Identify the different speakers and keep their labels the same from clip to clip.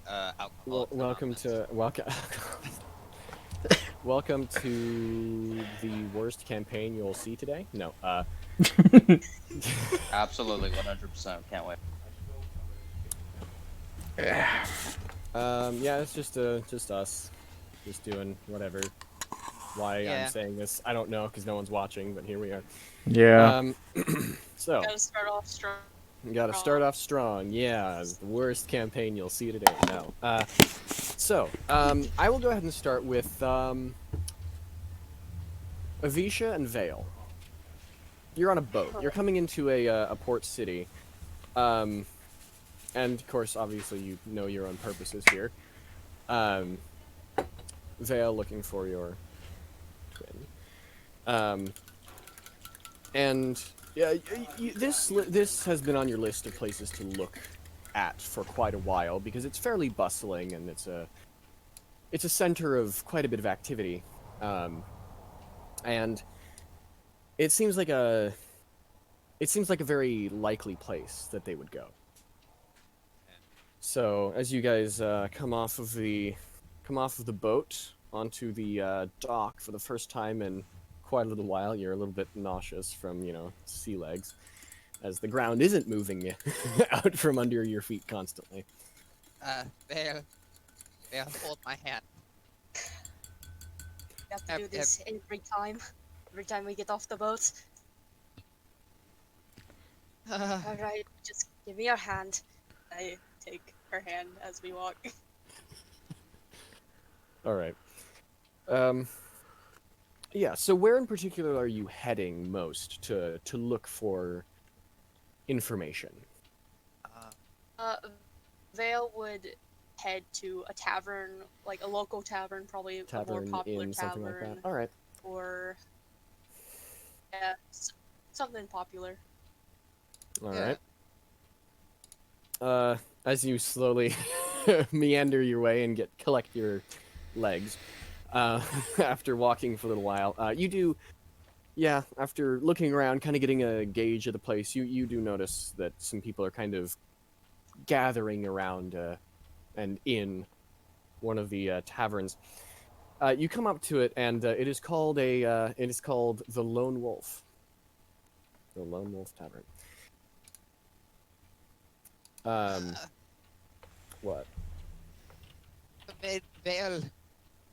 Speaker 1: Alcoholics
Speaker 2: Welcome
Speaker 1: Anonymous.
Speaker 2: to welcome to the worst campaign you'll see today. No,
Speaker 1: Absolutely, 100%. Can't wait.
Speaker 2: yeah, it's just us, just doing whatever. Why I'm
Speaker 1: Yeah.
Speaker 2: saying this, I don't know, because no one's watching, but here we are.
Speaker 3: Yeah.
Speaker 2: So
Speaker 4: Gotta start off strong.
Speaker 2: you gotta start off strong. Yeah, it's the worst campaign you'll see today. No. I will go ahead and start with Avisha and Veil. You're on a boat. You're coming into a port city. And of course, obviously, you know your own purposes here. Veil looking for your twin. And yeah, this has been on your list of places to look at for quite a while because it's fairly bustling and it's a center of quite a bit of activity. And it seems like a very likely place that they would go. So as you guys come off of the boat onto the dock for the first time in quite a little while, you're a little bit nauseous from sea legs, as the ground isn't moving out from under your feet constantly.
Speaker 1: There, hold my hand.
Speaker 4: We have to do this every time we get off the boat. Alright, just give me your hand. I take her hand as we walk.
Speaker 2: All right. Yeah. So where in particular are you heading most to look for information?
Speaker 4: Uh, Vale would head to a tavern, like a local tavern, probably a more
Speaker 2: Tavern,
Speaker 4: popular
Speaker 2: inn, something like
Speaker 4: tavern,
Speaker 2: that. All right.
Speaker 4: or yeah, something popular.
Speaker 2: All
Speaker 1: Yeah.
Speaker 2: right. As you slowly meander your way and collect your legs, after walking for a little while, you do, yeah. After looking around, kind of getting a gauge of the place, you do notice that some people are kind of gathering around and in one of the taverns. You come up to it, and it is called the Lone Wolf. The Lone Wolf Tavern. What?
Speaker 1: Vale,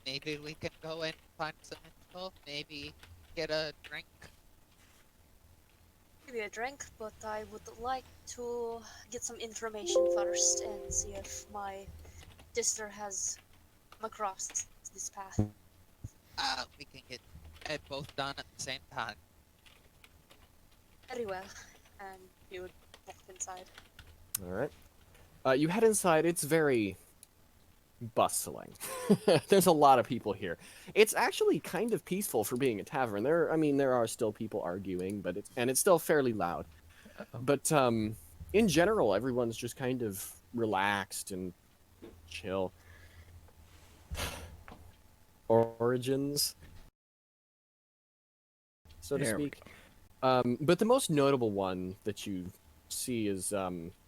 Speaker 1: maybe we can go and find some info. Maybe get a drink.
Speaker 4: Maybe a drink, but I would like to get some information first and see if my sister has come across this path.
Speaker 1: We can get it both done at the same time.
Speaker 4: Very well, and he would walk inside.
Speaker 2: All right. You head inside. It's very bustling. There's a lot of people here. It's actually kind of peaceful for being a tavern. There are still people arguing, but it's still fairly loud. But in general, everyone's just kind of relaxed and chill. Origins, so to speak. But the most notable one that you see is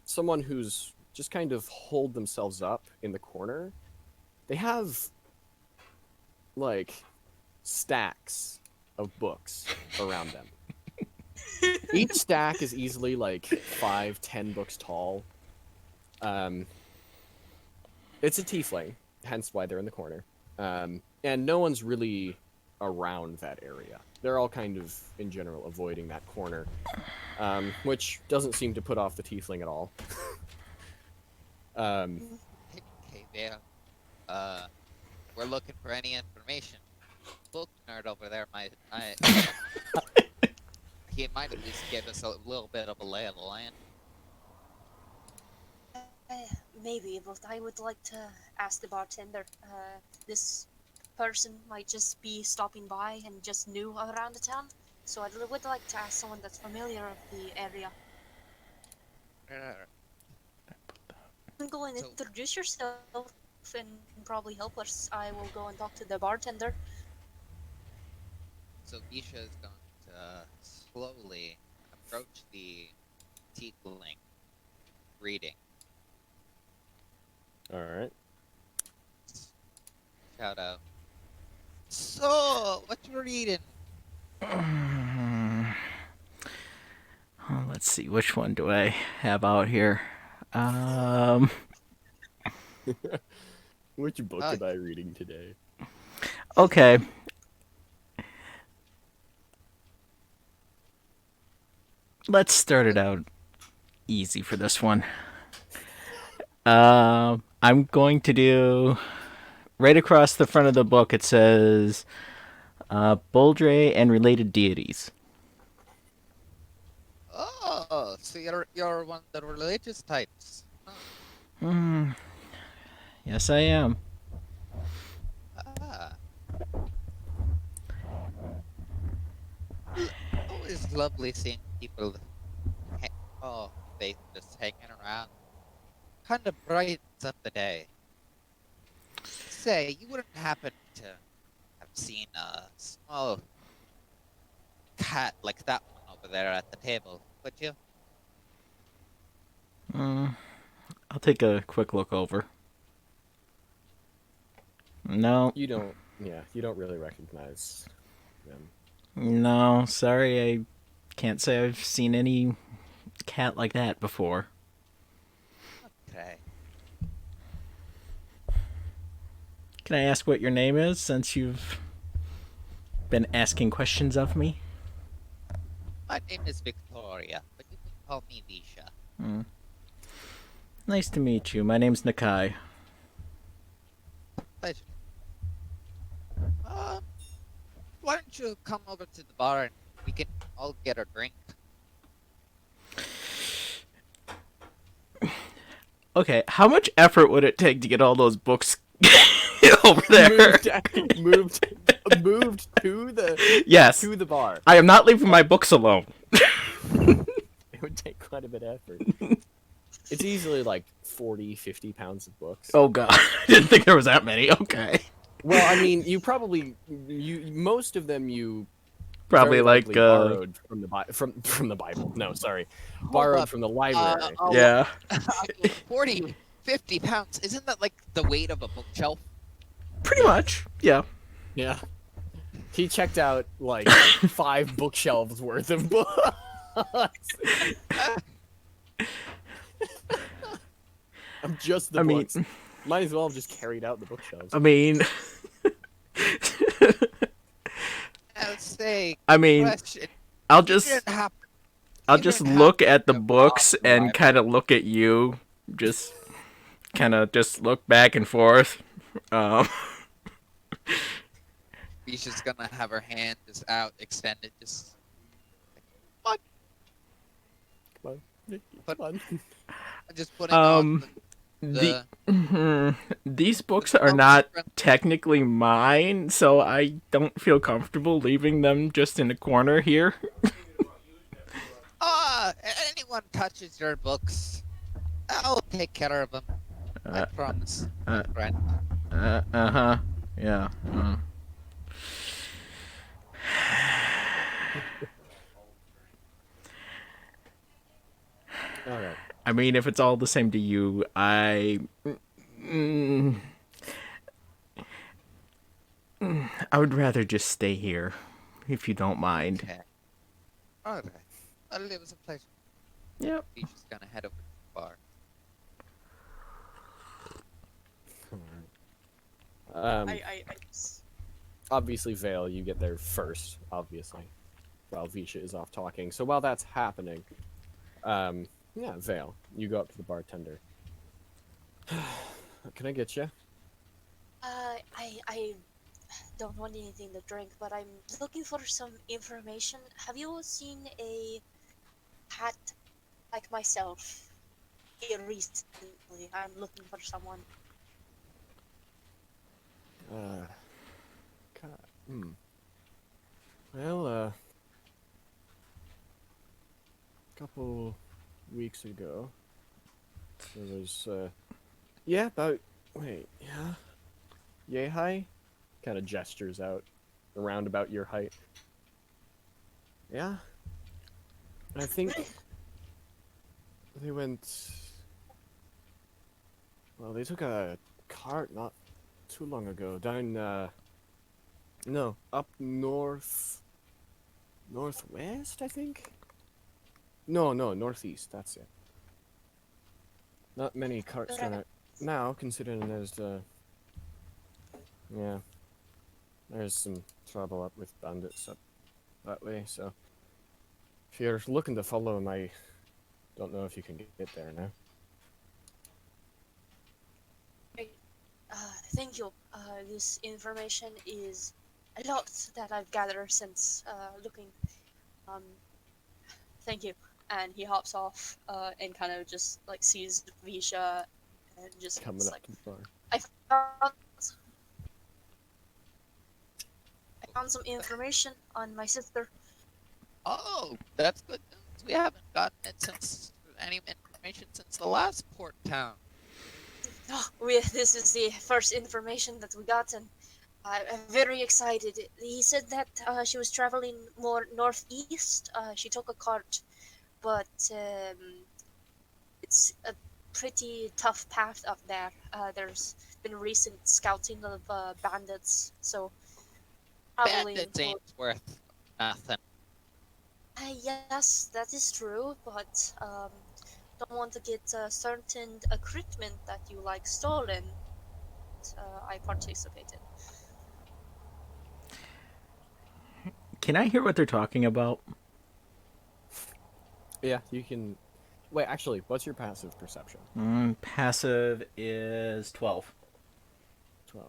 Speaker 2: someone who's just kind of holed themselves up in the corner. They have like stacks of books around them. Each stack is easily like 5-10 books tall. It's a tiefling, hence why they're in the corner. And no one's really around that area. They're all kind of, in general, avoiding that corner, which doesn't seem to put off the tiefling at all.
Speaker 1: Hey, Vale. We're looking for any information. Book nerd over there he might at least give us a little bit of a lay of the land.
Speaker 4: Maybe, but I would like to ask the bartender. This person might just be stopping by and just new around the town, so I would like to ask someone that's familiar with the area. You can go and introduce yourself and probably help us. I will go and talk to the bartender.
Speaker 1: So Visha is going to slowly approach the tiefling, reading.
Speaker 2: All right.
Speaker 1: Shout out. So, what you reading?
Speaker 3: Let's see, which one do I have out here?
Speaker 2: Which book
Speaker 1: Oh,
Speaker 2: am I reading today?
Speaker 3: Okay. Let's start it out easy for this one. I'm going to do right across the front of the book. It says Boldre and related deities.
Speaker 1: oh, so you're one of the religious types. Huh.
Speaker 3: Hmm. Yes, I am.
Speaker 1: Ah, L- always lovely seeing people. Ha- oh, they just hanging around. Kind of brightens up the day. Say, you wouldn't happen to have seen a small cat like that one over there at the table, would you?
Speaker 3: Mm, I'll take a quick look over. No,
Speaker 2: You don't. Yeah, you don't really recognize them.
Speaker 3: no, sorry, I can't say I've seen any cat like that before.
Speaker 1: Okay.
Speaker 3: Can I ask what your name is, since you've been asking questions of me?
Speaker 1: My name is Victoria, but you can call me Visha.
Speaker 3: Hmm. Nice to meet you. My name's Nakai.
Speaker 1: Pleasure. Um, why don't you come over to the bar and we can all get a drink?
Speaker 3: Okay, how much effort would it take to get all those books over there?
Speaker 2: moved to the
Speaker 3: Yes,
Speaker 2: bar.
Speaker 3: I am not leaving my books alone.
Speaker 2: It would take quite a bit of effort. It's easily like 40, 50 pounds of books.
Speaker 3: Oh god, I didn't think there was that many. Okay.
Speaker 2: Well, I mean, most of them you
Speaker 3: Probably
Speaker 2: very
Speaker 3: like,
Speaker 2: likely borrowed from the Bible. No, sorry,
Speaker 1: Hold
Speaker 2: borrowed
Speaker 1: up.
Speaker 2: from the library.
Speaker 3: yeah.
Speaker 1: 40, 50 pounds. Isn't that like the weight of a bookshelf?
Speaker 3: Pretty much, yeah.
Speaker 2: Yeah, he checked out like 5 bookshelves worth of books. I'm just the books. Might as well have just carried out the bookshelves.
Speaker 3: I mean,
Speaker 1: Let's say.
Speaker 3: I mean,
Speaker 1: Question.
Speaker 3: I'll
Speaker 1: You
Speaker 3: just
Speaker 1: didn't have.
Speaker 3: I'll
Speaker 1: you
Speaker 3: just
Speaker 1: didn't
Speaker 3: look
Speaker 1: have
Speaker 3: at the
Speaker 1: to rob
Speaker 3: books
Speaker 1: the
Speaker 3: and
Speaker 1: library.
Speaker 3: kind of look at you, just kind of just look back and forth.
Speaker 1: She's just gonna have her hand just out, extended, just. What?
Speaker 2: Come on, Nicky,
Speaker 1: But-
Speaker 2: come on.
Speaker 1: Just putting on
Speaker 3: the
Speaker 1: the
Speaker 3: these books
Speaker 1: the
Speaker 3: are not
Speaker 1: front-
Speaker 3: technically mine, so I don't feel comfortable leaving them just in a corner here.
Speaker 1: Anyone touches your books, I'll take care of them. I
Speaker 3: Uh,
Speaker 1: promise,
Speaker 3: uh,
Speaker 1: friend.
Speaker 3: uh-huh. Yeah.
Speaker 2: All right.
Speaker 3: I mean, if it's all the same to you, mm, I would rather just stay here, if you don't mind.
Speaker 1: Okay. Alright. Well, it was a pleasure.
Speaker 3: Yep.
Speaker 1: He's just gonna head over to the bar.
Speaker 4: I
Speaker 2: Obviously, Veil, you get there first, obviously, while Visha is off talking. So while that's happening, yeah, Veil, you go up to the bartender. What can I get you?
Speaker 4: I don't want anything to drink, but I'm looking for some information. Have you seen a hat like myself here recently? I'm looking for someone.
Speaker 2: Well, couple weeks ago, there was, yeah, wait, yeah? Yay high? Kind of gestures out, around about your height. Yeah? I think they went Well, they took a cart not too long ago down, no, up northwest, I think? No, northeast, that's it. Not many carts
Speaker 4: But
Speaker 2: run out now, considering yeah, there's some trouble up with bandits up that way, so if you're looking to follow them, I don't know if you can get there now.
Speaker 4: thank you. This information is a lot that I've gathered since looking. Um, thank you. And he hops off and kind of just like sees Visha and just
Speaker 2: Coming
Speaker 4: it's
Speaker 2: up
Speaker 4: like,
Speaker 2: to the bar.
Speaker 4: I found, I found some information on my sister.
Speaker 1: Oh, that's good news. We haven't gotten any information since the last port town.
Speaker 4: This is the first information that we got, and I'm very excited. He said that she was traveling more northeast. She took a cart, but it's a pretty tough path up there. There's been recent scouting of bandits, so traveling.
Speaker 1: Bandits ain't worth nothing.
Speaker 4: Yes, that is true, but don't want to get certain equipment that you like stolen. I participated.
Speaker 3: Can I hear what they're talking about?
Speaker 2: Yeah, you can. Wait, actually, what's your passive perception?
Speaker 3: Passive is 12.
Speaker 2: 12.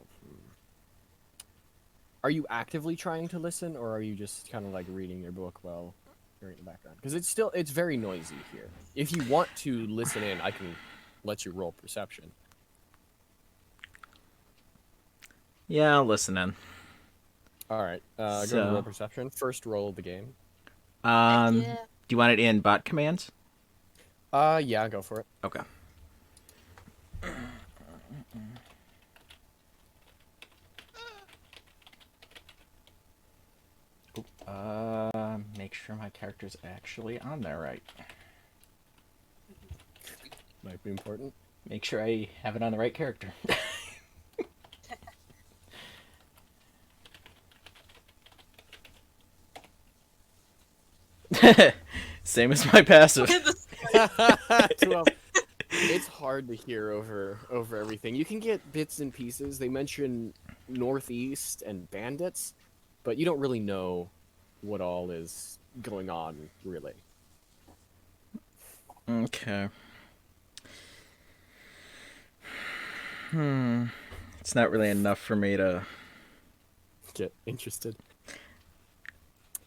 Speaker 2: Are you actively trying to listen, or are you just kind of like reading your book while you're in the background? Because it's very noisy here. If you want to listen in, I can let you roll perception.
Speaker 3: Yeah, I'll listen in.
Speaker 2: All right, go ahead and roll perception. First roll of the game.
Speaker 4: Yeah.
Speaker 3: Do you want it in bot commands?
Speaker 2: Yeah, go for it.
Speaker 3: Okay. Make sure my character's actually on there right.
Speaker 2: Might be important.
Speaker 3: Make sure I have it on the right character. Same as my passive.
Speaker 2: 12. It's hard to hear over everything. You can get bits and pieces. They mention northeast and bandits, but you don't really know what all is going on, really.
Speaker 3: Okay. It's not really enough for me to
Speaker 2: Get interested.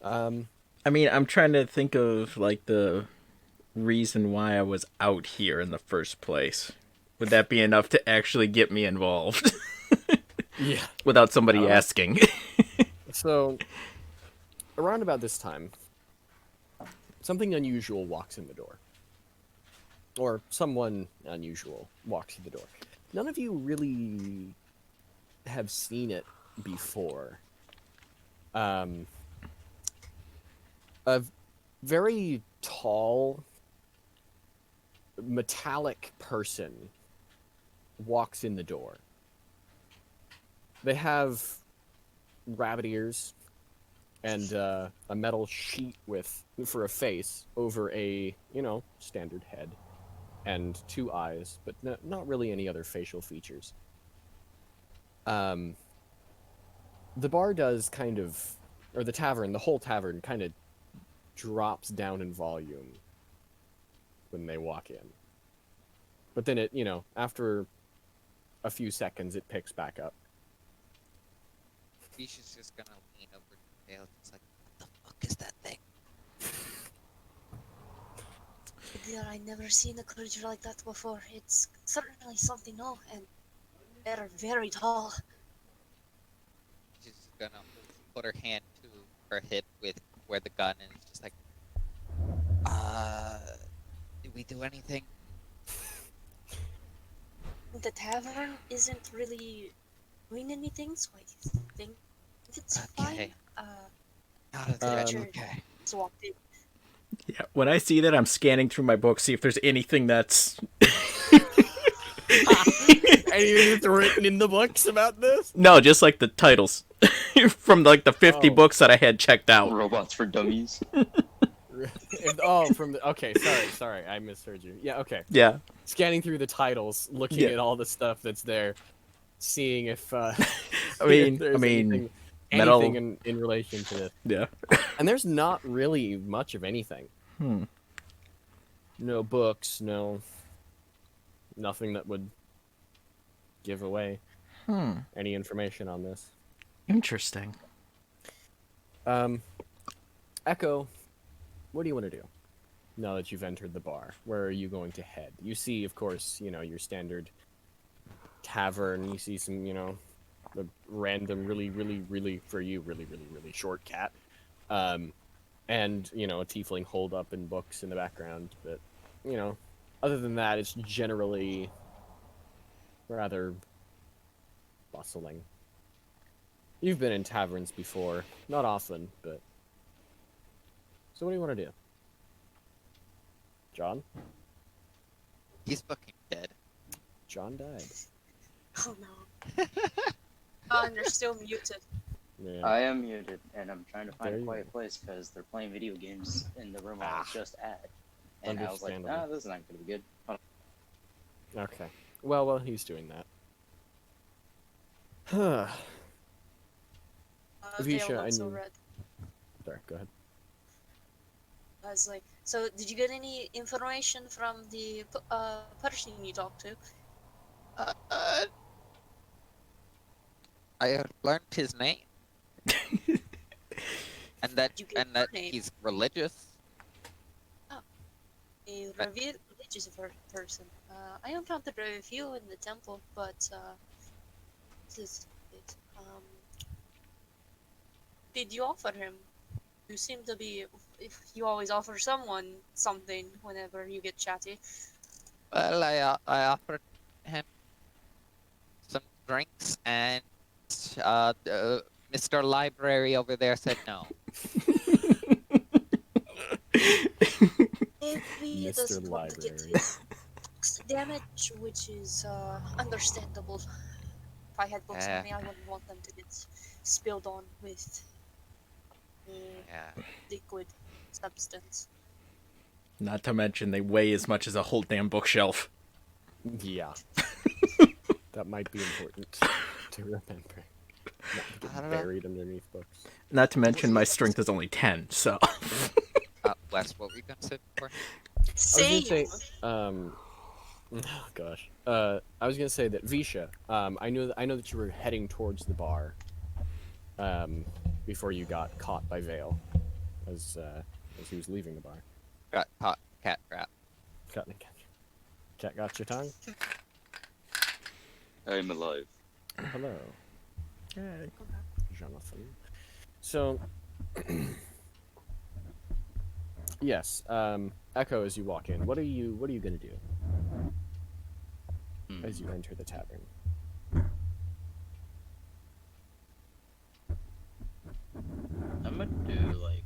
Speaker 3: I mean, I'm trying to think of like the reason why I was out here in the first place. Would that be enough to actually get me involved?
Speaker 2: Yeah.
Speaker 3: Without somebody asking.
Speaker 2: So, around about this time, something unusual walks in the door. Or someone unusual walks in the door. None of you really have seen it before. A very tall, metallic person walks in the door. They have rabbit ears and a metal sheet for a face over a, standard head and 2 eyes, but not really any other facial features. The bar does kind of, or the tavern, the whole tavern kind of drops down in volume when they walk in. But then it, after a few seconds, it picks back up.
Speaker 1: Visha's just gonna lean over to Veil, just like, what the fuck is that thing?
Speaker 4: Dear, I never seen a creature like that before. It's certainly something new, and they're very tall.
Speaker 1: She's just gonna put her hand to her hip with where the gun is, just like, did we do anything?
Speaker 4: The tavern isn't really doing anything, so I think it's
Speaker 1: Okay.
Speaker 4: fine.
Speaker 1: Not a
Speaker 4: the
Speaker 1: threat,
Speaker 4: creature
Speaker 1: okay.
Speaker 4: just walked in.
Speaker 3: Yeah, when I see that, I'm scanning through my book, see if there's anything that's
Speaker 2: Anything that's written in the books about this?
Speaker 3: No, just like the titles from like the 50
Speaker 2: Oh.
Speaker 3: books that I had checked out.
Speaker 5: Robots for dummies.
Speaker 2: From the okay, sorry, I misheard you. Yeah, okay.
Speaker 3: Yeah.
Speaker 2: Scanning through the titles, looking
Speaker 3: Yeah.
Speaker 2: at all the stuff that's there, seeing if
Speaker 3: I
Speaker 2: if
Speaker 3: mean,
Speaker 2: there's anything
Speaker 3: metal.
Speaker 2: in relation to this.
Speaker 3: Yeah.
Speaker 2: And there's not really much of anything.
Speaker 3: Hmm.
Speaker 2: No books, nothing that would give away any information on this.
Speaker 3: Interesting.
Speaker 2: Echo, what do you want to do now that you've entered the bar? Where are you going to head? You see, of course, your standard tavern. You see some, a random, really for you, really short cat, and a tiefling holed up in books in the background. But other than that, it's generally rather bustling. You've been in taverns before, not often, but. So what do you want to do? John?
Speaker 1: He's fucking dead.
Speaker 2: John died.
Speaker 4: Oh no. Oh, and they're still muted.
Speaker 2: Yeah.
Speaker 5: I am muted, and I'm trying to find
Speaker 2: There
Speaker 5: a
Speaker 2: you
Speaker 5: quiet
Speaker 2: go.
Speaker 5: place because they're playing video games in the room I was just at. And I was like,
Speaker 2: Understandable.
Speaker 5: this is not going to be good.
Speaker 2: Okay. Well, while he's doing that. Visha,
Speaker 4: Veil
Speaker 2: I
Speaker 4: also
Speaker 2: knew-
Speaker 4: read.
Speaker 2: Sorry, go ahead.
Speaker 4: I was like, so did you get any information from the person you talked to?
Speaker 1: Uh, I learned his name. and that
Speaker 4: You get her name?
Speaker 1: he's religious.
Speaker 4: A religious person. I encountered a few in the temple, but did you offer him? You seem to be. If you always offer someone something whenever you get chatty.
Speaker 1: Well, I offered him some drinks, and Mr. Library over there said no.
Speaker 4: Maybe he
Speaker 2: Mr.
Speaker 4: doesn't want to get
Speaker 2: Library.
Speaker 4: his books damaged, which is understandable. If I had books
Speaker 1: Yeah.
Speaker 4: on me, I wouldn't want them to get spilled on with
Speaker 1: Yeah.
Speaker 4: liquid substance.
Speaker 3: Not to mention they weigh as much as a whole damn bookshelf.
Speaker 2: Yeah. That might be important to remember. Not to
Speaker 1: I
Speaker 2: get
Speaker 1: don't know.
Speaker 2: buried underneath books.
Speaker 3: Not to mention my strength is only 10, so.
Speaker 1: Wes, what were you gonna say before?
Speaker 2: I was
Speaker 4: Same.
Speaker 2: gonna say, oh gosh. I was gonna say that Visha, I know that you were heading towards the bar, before you got caught by Veil, as he was leaving the bar.
Speaker 1: Got caught cat trap.
Speaker 2: Cat got your tongue?
Speaker 5: I'm alive.
Speaker 2: Hello, Jonathan. So, yes, Echo, as you walk in, what are you gonna do as you enter the tavern?
Speaker 5: I'm gonna do like.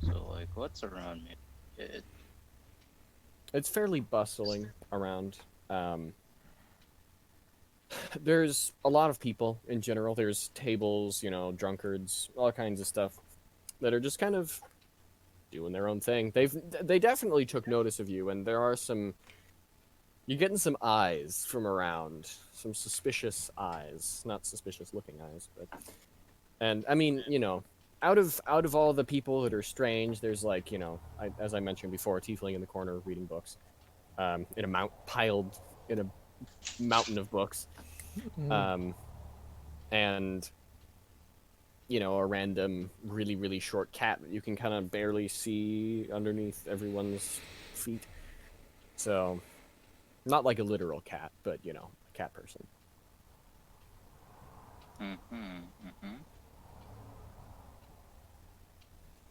Speaker 5: So, like, what's around me?
Speaker 2: It's fairly bustling around. There's a lot of people in general. There's tables, drunkards, all kinds of stuff that are just kind of doing their own thing. They definitely took notice of you, and there are some. You're getting some eyes from around, some suspicious eyes, not suspicious looking eyes, but. And I mean, out of all the people that are strange, there's like, as I mentioned before, a tiefling in the corner reading books, in a piled in a mountain of books, and a random really short cat that you can kind of barely see underneath everyone's feet. So, not like a literal cat, but a cat person.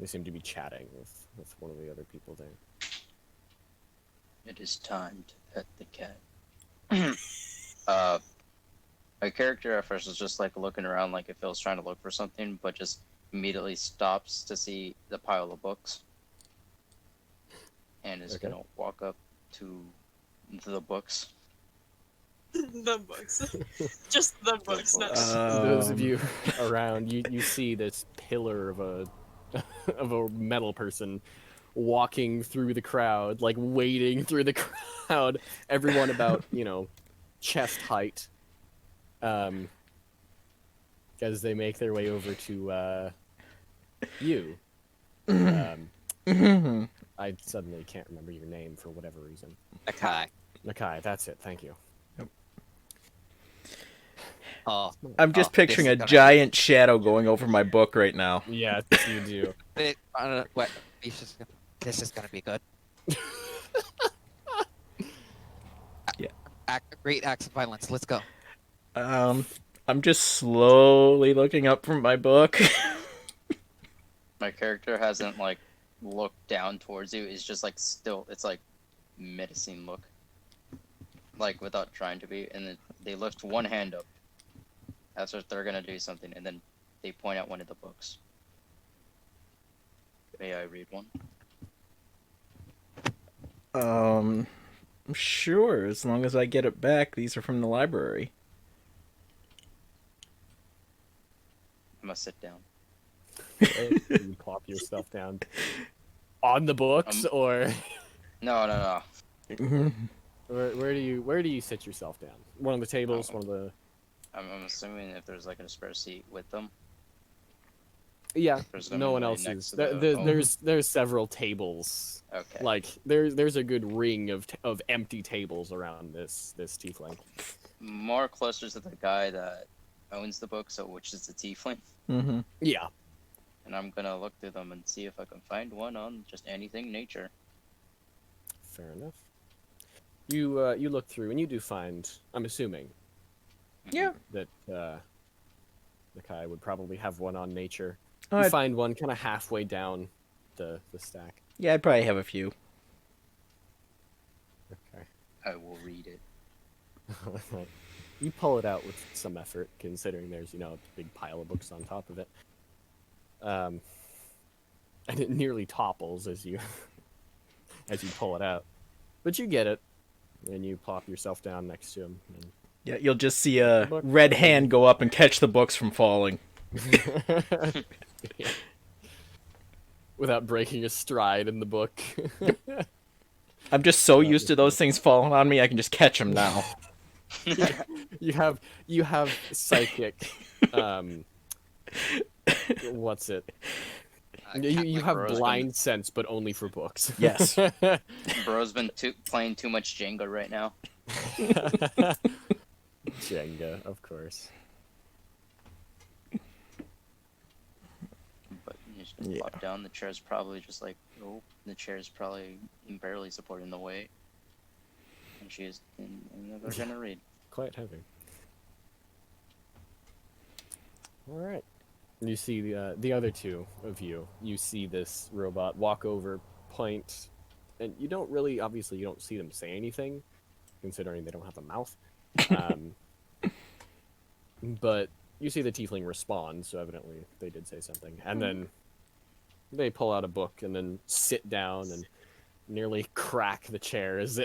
Speaker 2: They seem to be chatting with one of the other people there.
Speaker 5: It is time to pet the cat. My character at first is just like looking around like if it was trying to look for something, but just immediately stops to see the pile of books. And is
Speaker 2: Okay.
Speaker 5: gonna walk up to The books.
Speaker 4: The books. Just the books, not
Speaker 2: Those of
Speaker 3: Um,
Speaker 2: you around, you see this pillar of a of a metal person walking through the crowd, like wading through the crowd. Everyone about, chest height. As they make their way over to you. I suddenly can't remember your name for whatever reason.
Speaker 1: Nakai.
Speaker 2: Nakai, that's it. Thank you.
Speaker 1: Oh,
Speaker 3: I'm just
Speaker 1: oh,
Speaker 3: picturing
Speaker 1: this
Speaker 3: a
Speaker 1: is gonna
Speaker 3: giant shadow going over my book right now.
Speaker 2: Yes, you do.
Speaker 1: be, this is gonna be good.
Speaker 3: Yeah.
Speaker 1: Great acts of violence. Let's go.
Speaker 3: I'm just slowly looking up from my book.
Speaker 5: My character hasn't like looked down towards you. It's just like still. It's like menacing look, like without trying to be. And then they lift one hand up. That's what they're gonna do something, and then they point at one of the books. May I read one?
Speaker 3: Sure, as long as I get it back. These are from the library.
Speaker 5: I must sit down.
Speaker 2: You plop your stuff down on the books, or
Speaker 5: No.
Speaker 2: where do you sit yourself down? One of the tables, one of the.
Speaker 5: I'm assuming if there's like a spare seat with them.
Speaker 2: Yeah,
Speaker 5: There's
Speaker 2: no one
Speaker 5: right
Speaker 2: else
Speaker 5: next
Speaker 2: is.
Speaker 5: to the-
Speaker 2: There's several tables.
Speaker 5: Okay.
Speaker 2: Like there's a good ring of empty tables around this tiefling.
Speaker 5: More closer to the guy that owns the book, so which is the tiefling.
Speaker 3: Mm-hmm.
Speaker 2: Yeah.
Speaker 5: And I'm gonna look through them and see if I can find one on just anything nature.
Speaker 2: Fair enough. You look through and you do find. I'm assuming.
Speaker 3: Yeah.
Speaker 2: That the Kai would probably have one on nature.
Speaker 3: Oh,
Speaker 2: You
Speaker 3: I'd-
Speaker 2: find one kind of halfway down the stack.
Speaker 3: Yeah, I'd probably have a few.
Speaker 2: Okay.
Speaker 5: I will read it.
Speaker 2: You pull it out with some effort, considering there's a big pile of books on top of it. And it nearly topples as you pull it out, but you get it, and you plop yourself down next to him.
Speaker 3: Yeah, you'll just see a
Speaker 2: Book.
Speaker 3: red hand go up and catch the books from falling.
Speaker 2: Yeah. Without breaking a stride in the book.
Speaker 3: I'm just so used to those things falling on me, I can just catch them now.
Speaker 2: you have psychic. What's it? You have
Speaker 5: Bro's
Speaker 2: blind sense, but only for books.
Speaker 3: Yes.
Speaker 5: Bro's been playing too much Jenga right now.
Speaker 2: Jenga, of course.
Speaker 5: But you just gonna plop down. The chair's probably just like, oh, the chair's probably barely supporting the weight. And she's never gonna read.
Speaker 2: Quite heavy. All right. You see the other two of you. You see this robot walk over, point, and you don't really, obviously, you don't see them say anything, considering they don't have a mouth. But you see the tiefling respond, so evidently they did say something. And then they pull out a book and then sit down and nearly crack the chair as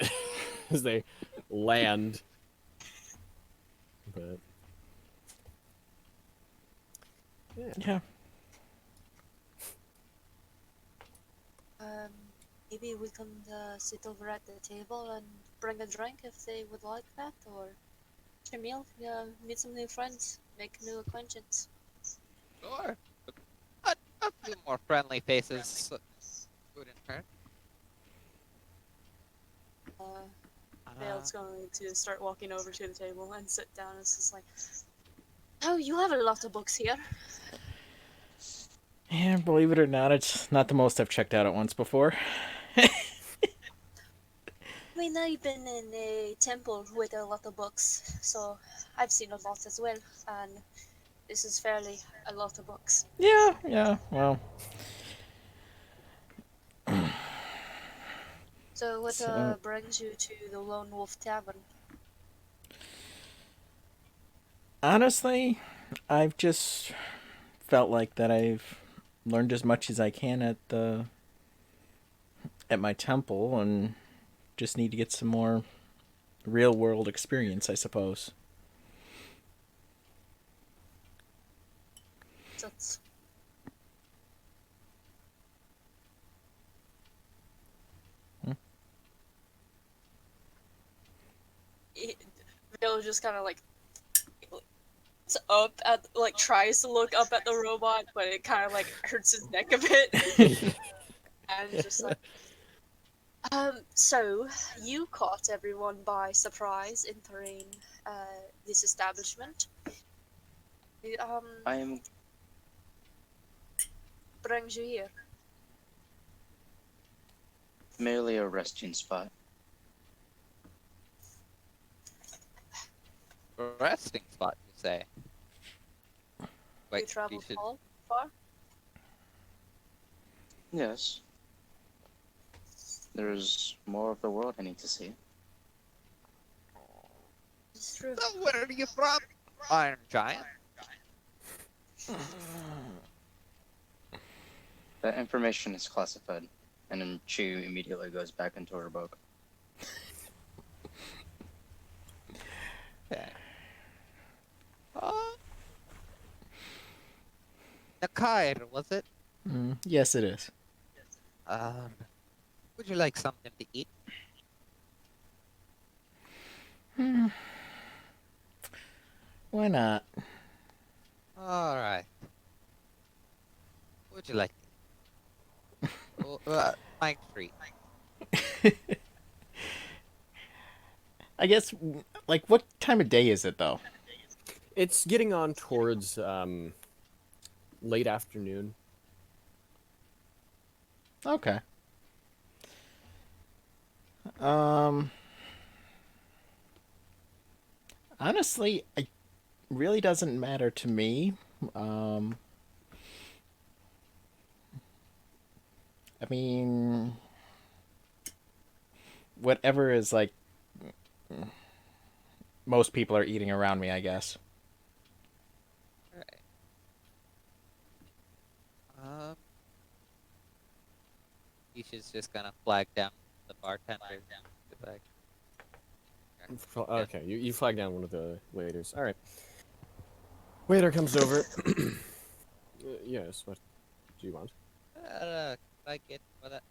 Speaker 2: they land. But
Speaker 3: Yeah.
Speaker 4: Maybe we can sit over at the table and bring a drink if they would like that, or share a meal, meet some new friends, make new acquaintance.
Speaker 1: Sure. A few more friendly faces wouldn't hurt.
Speaker 4: Vale's going to start walking over to the table and sit down. It's just like, oh, you have a lot of books here.
Speaker 3: Yeah, believe it or not, it's not the most I've checked out at once before.
Speaker 4: I mean, I've been in a temple with a lot of books, so I've seen a lot as well, and this is fairly a lot of books.
Speaker 3: Yeah, well.
Speaker 4: So what
Speaker 3: So-
Speaker 4: brings you to the Lone Wolf Tavern?
Speaker 3: Honestly, I've just felt like that I've learned as much as I can at my temple, and just need to get some more real world experience, I suppose.
Speaker 4: That's it, Bill just kind of like looks up at like tries to look up at the robot, but it kind of like hurts his neck a bit, and just like, so you caught everyone by surprise entering this establishment.
Speaker 5: I am
Speaker 4: Brings you here.
Speaker 5: merely a resting spot.
Speaker 1: Resting spot, you say?
Speaker 4: You
Speaker 1: Wait,
Speaker 4: traveled
Speaker 1: should...
Speaker 4: far?
Speaker 5: Yes. There's more of the world I need to see.
Speaker 4: It's true.
Speaker 1: So where are you from? Iron Giant?
Speaker 5: That information is classified. And then she immediately goes back into her book.
Speaker 1: Yeah. Naki, was it?
Speaker 3: Yes, it is.
Speaker 1: Would you like something to eat?
Speaker 3: Why not?
Speaker 1: Alright. Would you like to eat? Oh, my treat.
Speaker 3: I guess, like, what time of day is it, though?
Speaker 2: It's getting on towards late afternoon.
Speaker 3: Okay. Honestly, it really doesn't matter to me. I mean, whatever is like most people are eating around me, I guess.
Speaker 1: Alright. Um, Isha's just gonna flag down the bartender. Be like,
Speaker 2: Okay, you flag down one of the waiters. All right. Waiter comes over. Yes, what do you want?
Speaker 1: Can I get for that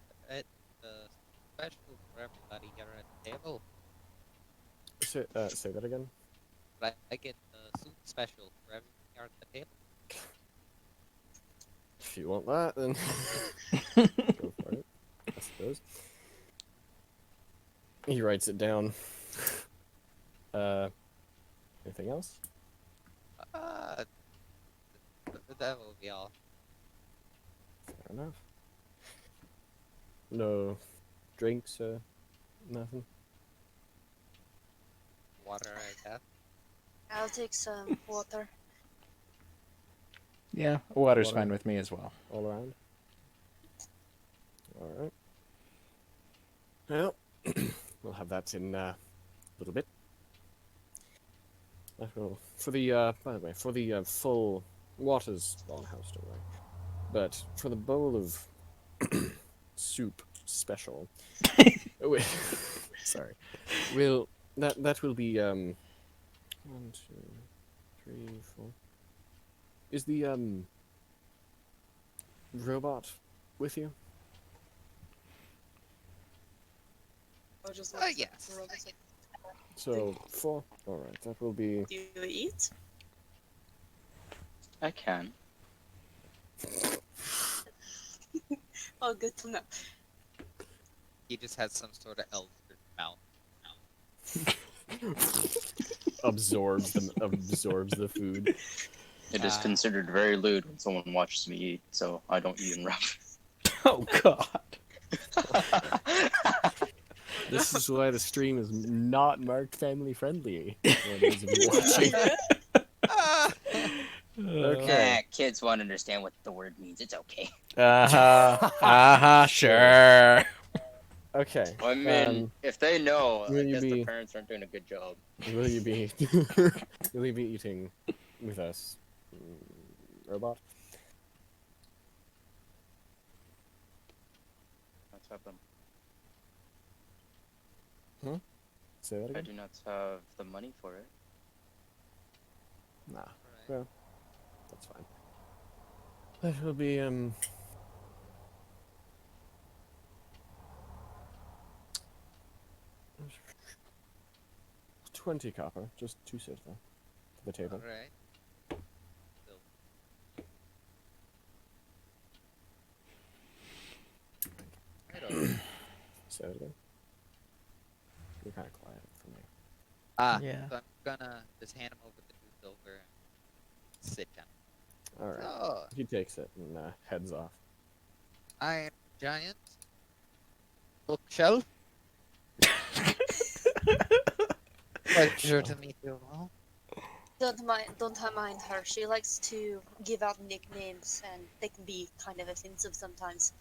Speaker 1: special for everybody here at the table?
Speaker 2: Say that again.
Speaker 1: Can I get the soup special for everyone here at the table?
Speaker 2: If you want that, then go for it, I suppose. He writes it down. Anything else?
Speaker 1: That will be all.
Speaker 2: Fair enough. No drinks, nothing.
Speaker 1: Water, I guess.
Speaker 4: I'll take some water.
Speaker 3: Yeah, water's
Speaker 2: Water.
Speaker 3: fine with me as well.
Speaker 2: All around. All right. Well, we'll have that in a little bit. That will, for the by the way, for the full water's on house, don't worry. But for the bowl of soup special, wait, sorry, will that will be 1, 2, 3, 4. Is the robot with you?
Speaker 4: Or just
Speaker 1: Yes.
Speaker 2: So 4. All right, that will be.
Speaker 4: Do you eat?
Speaker 5: I can.
Speaker 4: Oh, good to know.
Speaker 1: He just has some sort of elder mouth.
Speaker 2: absorbs the food.
Speaker 5: It is considered very lewd when someone watches me eat, so I don't eat in rough.
Speaker 3: Oh God.
Speaker 2: This is why the stream is not marked family friendly. For those of you watching. Okay.
Speaker 5: Yeah, kids won't understand what the word means. It's okay.
Speaker 3: Sure.
Speaker 2: Okay.
Speaker 5: I mean, if they know, I
Speaker 2: will you
Speaker 5: guess the
Speaker 2: be-
Speaker 5: parents aren't doing a good job.
Speaker 2: Will you be will you be eating with us, robot?
Speaker 5: Let's have them.
Speaker 2: Say that
Speaker 5: I
Speaker 2: again?
Speaker 5: do not have the money for it.
Speaker 2: Nah.
Speaker 1: Right.
Speaker 2: Well, that's fine. That will be 20 copper, just to sit there, for the table.
Speaker 1: Alright. Right over.
Speaker 2: Say that again. You're kind of quiet for me.
Speaker 3: Yeah.
Speaker 1: So I'm gonna just hand him over the 2 silver and sit down.
Speaker 2: All right.
Speaker 1: So,
Speaker 2: He takes it and heads off.
Speaker 1: Iron Giant. Bookshelf. Pleasure to meet you all.
Speaker 4: Don't mind her. She likes to give out nicknames, and they can be kind of offensive sometimes.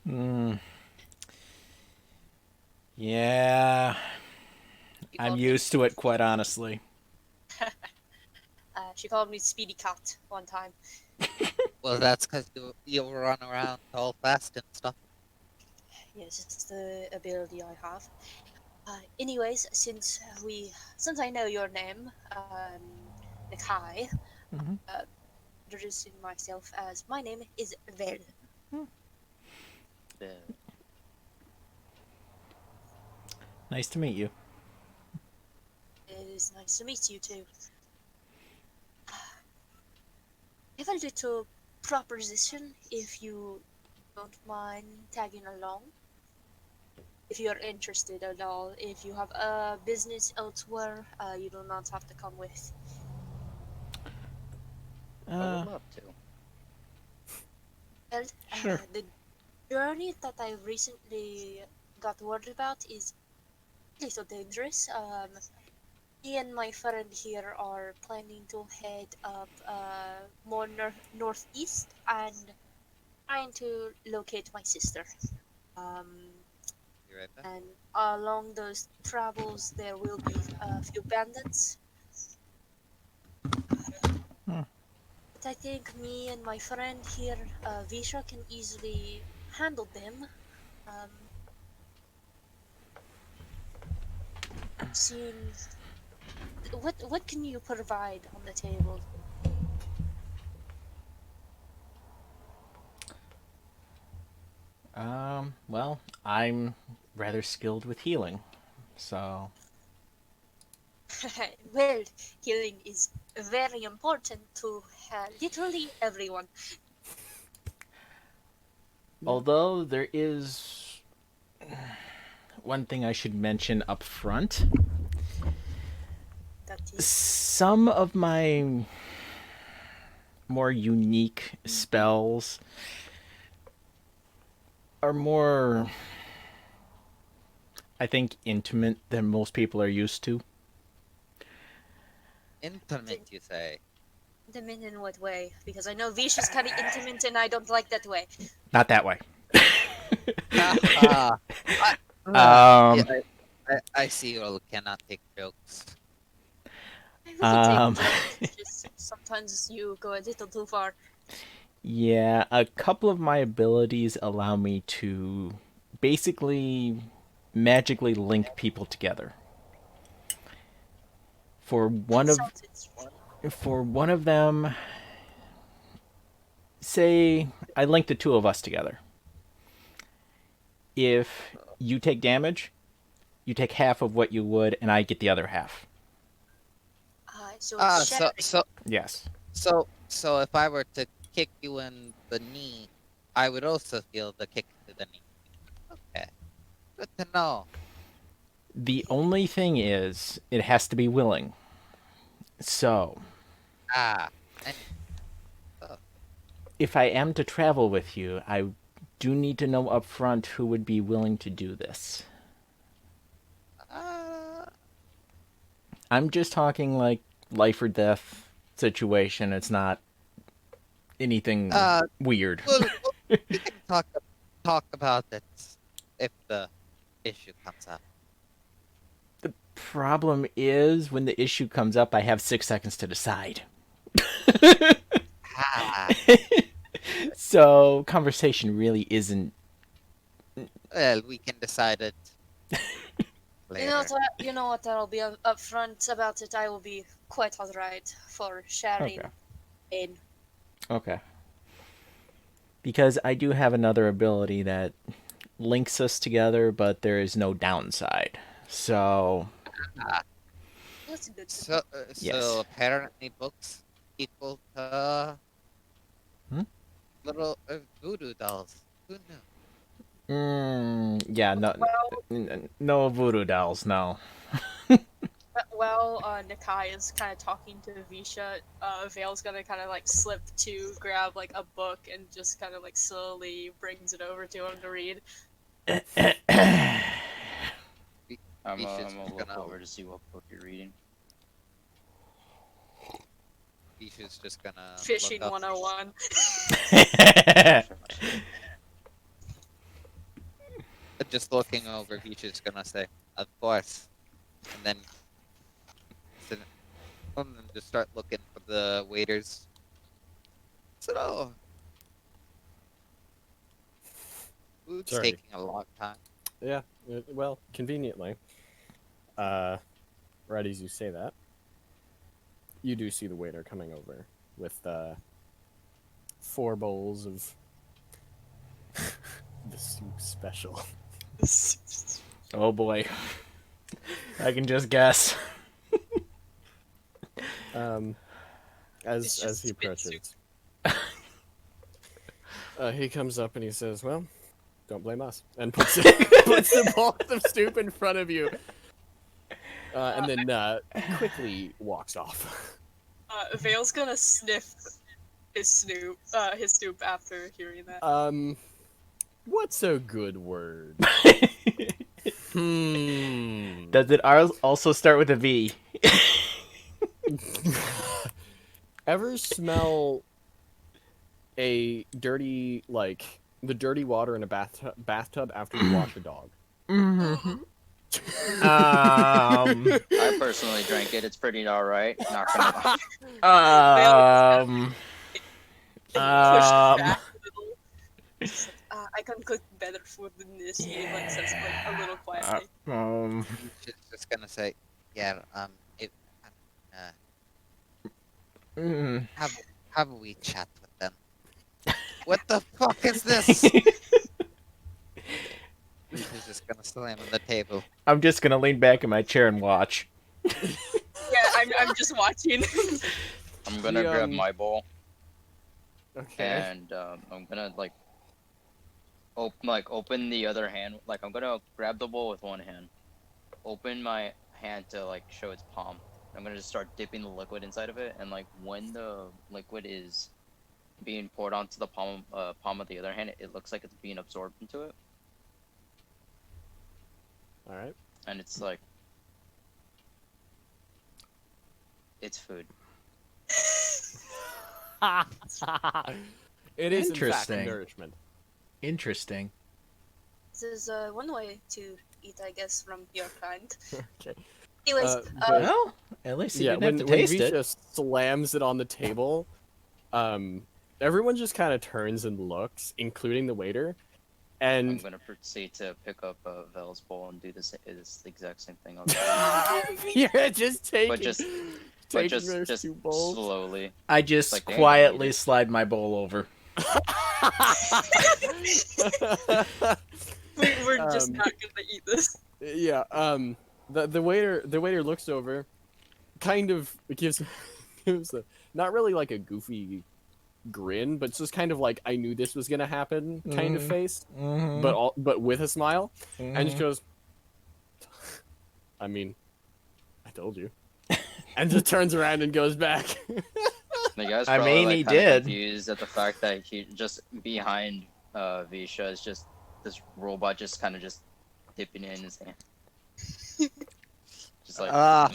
Speaker 3: Mm. Yeah.
Speaker 4: She
Speaker 3: I'm
Speaker 4: called me-
Speaker 3: used to it, quite honestly.
Speaker 4: She called me Speedy Cat one time.
Speaker 1: Well, that's because you run around all fast and stuff.
Speaker 4: Yeah, it's just the ability I have. Anyways, since I know your name, Nakai,
Speaker 3: Mhm.
Speaker 4: introducing myself as my name is Veil.
Speaker 5: The
Speaker 3: Nice to meet you.
Speaker 4: It is nice to meet you too. I have a little proposition, if you don't mind tagging along. If you're interested at all, if you have a business elsewhere, you do not have to come with.
Speaker 5: I would love to.
Speaker 4: Well,
Speaker 3: Sure.
Speaker 4: the journey that I recently got word about is a little dangerous. Me and my friend here are planning to head up more northeast and trying to locate my sister.
Speaker 1: You right back?
Speaker 4: And along those travels, there will be a few bandits. But I think me and my friend here, Visha, can easily handle them. Um, seeing what can you provide on the table?
Speaker 3: Well, I'm rather skilled with healing, so
Speaker 4: Well, healing is very important to literally everyone.
Speaker 3: although there is one thing I should mention up front.
Speaker 4: That is,
Speaker 3: Some of my more unique spells are more, I think, intimate than most people are used to.
Speaker 1: Intimate, you say?
Speaker 4: intimate in what way? Because I know Visha's kind of intimate, and I don't like that way.
Speaker 3: Not that way.
Speaker 1: Haha.
Speaker 3: Um,
Speaker 1: Yeah, I see you all cannot take jokes.
Speaker 4: We can
Speaker 3: Um,
Speaker 4: take jokes, it's just sometimes you go a little too far.
Speaker 3: Yeah, a couple of my abilities allow me to basically magically link people together. For one
Speaker 4: That
Speaker 3: of
Speaker 4: sounds interesting.
Speaker 3: for one of them, say I link the two of us together. If you take damage, you take half of what you would, and I get the other half.
Speaker 4: So
Speaker 1: Ah,
Speaker 4: it's shattering.
Speaker 3: Yes.
Speaker 1: So if I were to kick you in the knee, I would also feel the kick to the knee. Okay, good to know.
Speaker 3: The only thing is, it has to be willing. So,
Speaker 1: Ah, and oh,
Speaker 3: if I am to travel with you, I do need to know up front who would be willing to do this.
Speaker 1: uh,
Speaker 3: I'm just talking like life or death situation. It's not anything weird.
Speaker 1: we can talk about it if the issue comes up.
Speaker 3: The problem is when the issue comes up, I have 6 seconds to decide.
Speaker 1: Ah,
Speaker 3: So conversation really isn't.
Speaker 1: well, we can decide it later.
Speaker 4: You know what? I'll be upfront about it. I will be quite alright for sharing
Speaker 3: Okay.
Speaker 4: pain.
Speaker 3: Okay. Because I do have another ability that links us together, but there is no downside. So,
Speaker 4: That's good to
Speaker 1: So,
Speaker 4: know.
Speaker 3: yes.
Speaker 1: apparently books equal to
Speaker 3: Hmm?
Speaker 1: little voodoo dolls. Who knew?
Speaker 3: Yeah, no,
Speaker 4: Well,
Speaker 3: no voodoo dolls, no.
Speaker 4: Nakai is kind of talking to Visha. Vale's gonna kind of like slip to grab like a book and just kind of like slowly brings it over to him to read.
Speaker 1: Visha's
Speaker 5: I'm gonna
Speaker 1: just
Speaker 5: look
Speaker 1: gonna
Speaker 5: over to see what book you're reading.
Speaker 1: Visha's just gonna
Speaker 4: Fishing
Speaker 1: look up.
Speaker 4: 101.
Speaker 1: Just looking over, Visha's gonna say, "Of course," and then sit, and then just start looking for the waiters. So, oh, food's
Speaker 2: Sorry.
Speaker 1: taking a long time.
Speaker 2: Yeah, well, conveniently. Right as you say that, you do see the waiter coming over with 4 bowls of the soup special.
Speaker 3: Oh boy. I can just guess.
Speaker 2: As
Speaker 4: It's
Speaker 2: as
Speaker 4: just
Speaker 2: he
Speaker 4: spit soup.
Speaker 2: approaches, he comes up and he says, "Well, don't blame us," and puts the bowl of soup in front of you, and then quickly walks off.
Speaker 4: Vale's gonna sniff his soup after hearing that.
Speaker 2: What's a good word?
Speaker 3: Does it also start with a V?
Speaker 2: Ever smell a dirty, like, the dirty water in a bathtub after you wash a dog?
Speaker 5: I personally drank it. It's pretty alright. Not gonna lie.
Speaker 4: He pushed it back a little. Just like, I can cook better food than this. He like says like a little quietly.
Speaker 1: Visha's just gonna say, "Yeah, have a wee chat with them." What the fuck is this? Visha's just gonna slam on the table.
Speaker 3: I'm just gonna lean back in my chair and watch.
Speaker 4: Yeah, I'm just watching.
Speaker 5: I'm gonna grab my bowl
Speaker 2: Okay.
Speaker 5: and I'm gonna open the other hand. Like I'm gonna grab the bowl with one hand, open my hand to like show its palm. I'm gonna just start dipping the liquid inside of it, and like when the liquid is being poured onto the palm of the other hand, it looks like it's being absorbed into it,
Speaker 2: All right.
Speaker 5: and it's like it's food.
Speaker 2: It is in fact
Speaker 3: Interesting.
Speaker 2: nourishment.
Speaker 3: Interesting.
Speaker 4: This is one way to eat, I guess, from your kind.
Speaker 2: Okay.
Speaker 4: Anyways,
Speaker 2: but-
Speaker 3: Well, at least you
Speaker 2: Yeah,
Speaker 3: didn't have to
Speaker 2: when
Speaker 3: taste
Speaker 2: Visha
Speaker 3: it.
Speaker 2: slams it on the table, everyone just kind of turns and looks, including the waiter.
Speaker 5: I'm
Speaker 2: And
Speaker 5: gonna proceed to pick up Vel's bowl and do this exact same thing.
Speaker 2: you're just taking,
Speaker 5: But just
Speaker 2: their
Speaker 5: just
Speaker 2: 2 bowls.
Speaker 5: slowly.
Speaker 3: I just
Speaker 5: Like, they ain't gonna
Speaker 3: quietly
Speaker 5: eat it.
Speaker 3: slide my bowl over.
Speaker 4: we're just
Speaker 2: Um,
Speaker 4: not gonna eat this.
Speaker 2: Yeah. The waiter looks over, kind of gives not really like a goofy grin, but just kind of like I knew this was gonna happen kind of face, but with a smile, and just goes, I mean, I told you, and just turns around and goes back.
Speaker 5: The guy's
Speaker 3: I
Speaker 5: probably
Speaker 3: mean,
Speaker 5: like
Speaker 3: he
Speaker 5: kind of
Speaker 3: did.
Speaker 5: confused at the fact that he just behind Visha is just this robot just kind of just dipping it in his hand. Just like